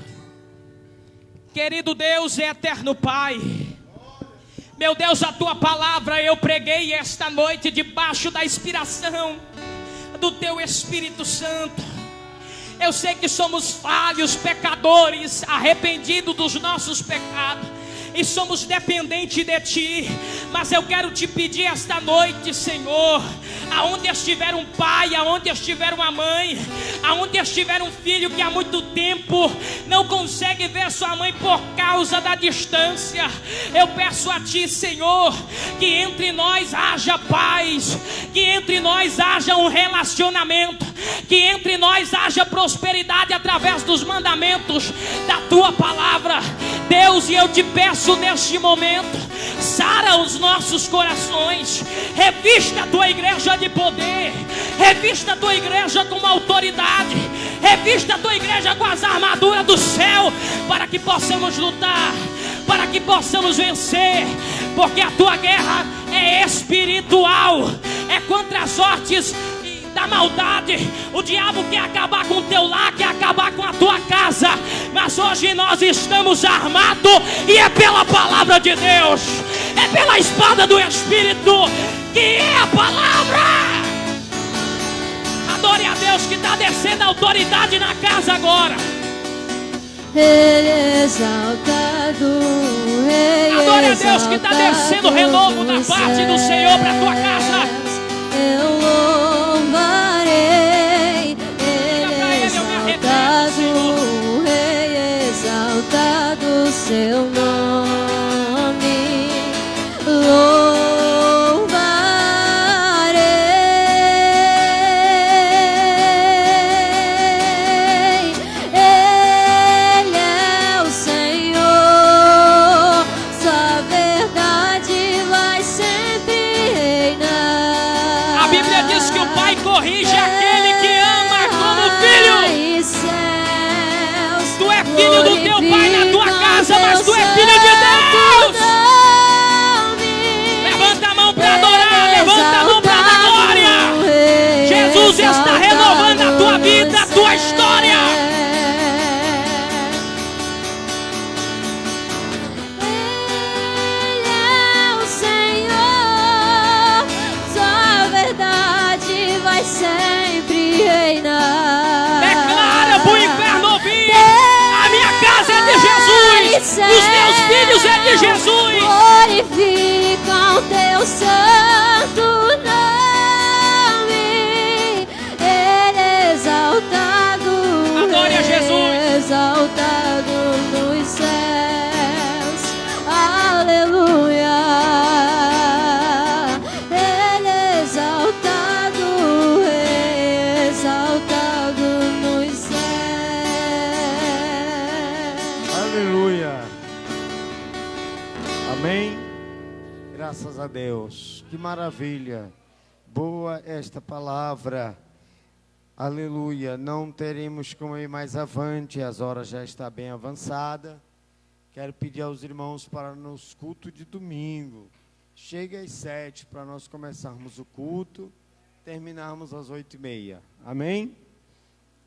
Querido Deus e eterno Pai, meu Deus, a tua palavra eu preguei esta noite debaixo da inspiração do teu Espírito Santo. Eu sei que somos falhos, pecadores, arrependidos dos nossos pecados, e somos dependentes de Ti. Mas eu quero te pedir esta noite, Senhor, aonde estiver um pai, aonde estiver uma mãe, aonde estiver um filho que há muito tempo não consegue ver sua mãe por causa da distância, eu peço a Ti, Senhor, que entre nós haja paz, que entre nós haja um relacionamento, que entre nós haja prosperidade através dos mandamentos da Tua palavra. Deus, e eu te peço neste momento, sara os nossos corações, revista a tua igreja de poder, revista a tua igreja com autoridade, revista a tua igreja com as armaduras do céu, para que possamos lutar, para que possamos vencer, porque a tua guerra é espiritual, é contra as sortes da maldade. O diabo quer acabar com o teu lar, quer acabar com a tua casa, mas hoje nós estamos armados, e é pela palavra de Deus, é pela espada do Espírito, que é a palavra. Adore a Deus, que está descendo a autoridade na casa agora. Rei exaltado, Rei adore a Deus, que está descendo renovo da parte do Senhor para a tua casa. Eu louvarei, Ele exaltado, Rei exaltado, seu nome louvarei. Ele é o Senhor, sua verdade vai sempre reinar. A Bíblia diz que o Pai corrige aquele que ama como filho. Tu é filho do teu pai na tua casa, mas tu é filho de Deus. Levanta a mão para adorar, levanta a mão para dar glória. Jesus está renovando a tua vida, a tua história. Ele é o Senhor, sua verdade vai sempre reinar. Declara pro inferno ouvir: a minha casa é de Jesus, os meus filhos é de Jesus. Glorificam teu santo nome, Ele é exaltado, Adore a Jesus. exaltado nos céus, aleluia. Ele é exaltado, exaltado nos céus. Aleluia. Amém. Graças a Deus. Que maravilha. Boa esta palavra. Aleluia. Não teremos como ir mais avante. As horas já estão bem avançadas. Quero pedir aos irmãos para nos cultos de domingo. Chegue às 7 para nós começarmos o culto. Terminarmos às 8h30. Amém?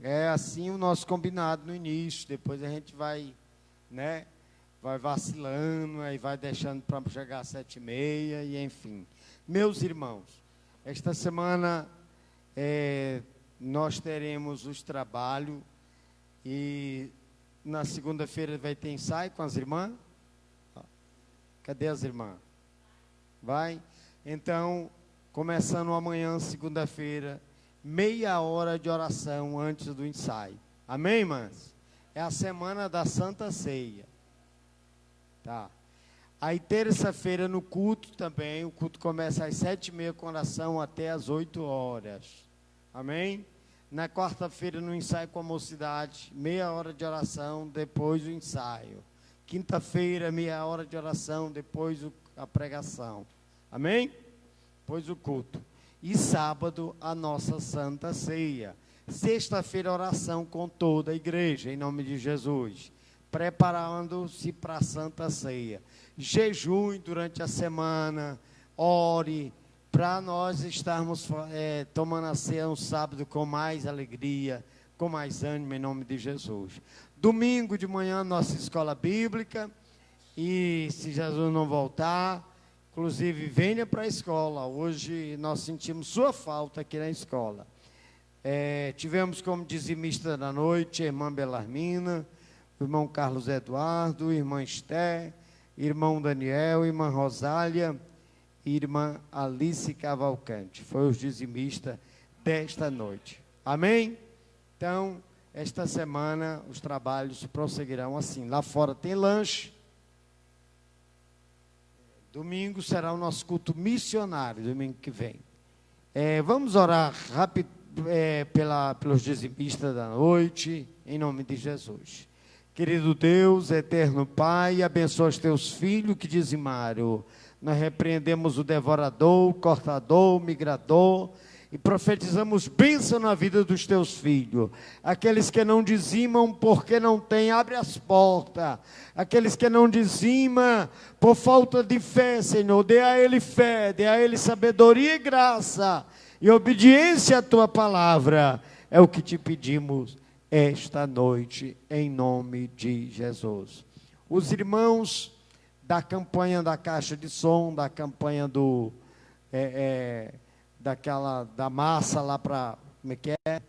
É assim o nosso combinado no início. Depois a gente vai, né? Vai vacilando, aí vai deixando para chegar às 7h30, e enfim. Meus irmãos, esta semana nós teremos os trabalhos, e na segunda-feira vai ter ensaio com as irmãs. Cadê as irmãs? Vai? Então, começando amanhã, segunda-feira, meia hora de oração antes do ensaio. Amém, irmãs? É a semana da Santa Ceia. Tá. Aí terça-feira no culto também, o culto começa às 7h30 com oração até às 8h. Amém? Na quarta-feira no ensaio com a mocidade, meia hora de oração, depois o ensaio. Quinta-feira, meia hora de oração, depois a pregação. Amém? Depois o culto. E sábado a nossa Santa Ceia. Sexta-feira oração com toda a igreja, em nome de Jesus. Preparando-se para a Santa Ceia. Jejum durante a semana, ore, para nós estarmos tomando a ceia no sábado com mais alegria, com mais ânimo, em nome de Jesus. Domingo de manhã, nossa escola bíblica, e se Jesus não voltar, inclusive venha para a escola. Hoje nós sentimos sua falta aqui na escola. Tivemos como dizimista da noite a irmã Belarmina, o irmão Carlos Eduardo, irmã Esté, irmão Daniel, irmã Rosália e irmã Alice Cavalcante. Foi os dizimistas desta noite. Amém? Então, esta semana os trabalhos prosseguirão assim. Lá fora tem lanche. Domingo será o nosso culto missionário, domingo que vem. Vamos orar rápido pelos dizimistas da noite, em nome de Jesus. Querido Deus, eterno Pai, abençoa os teus filhos que dizimaram. Nós repreendemos o devorador, o cortador, o migrador, E profetizamos bênção na vida dos teus filhos. Aqueles que não dizimam porque não têm, abre as portas. Aqueles que não dizimam por falta de fé, Senhor, dê a ele fé, dê a ele sabedoria e graça. E obediência à tua palavra. É o que te pedimos esta noite, em nome de Jesus. Os irmãos da campanha da caixa de som, da campanha da massa lá para, como é que é?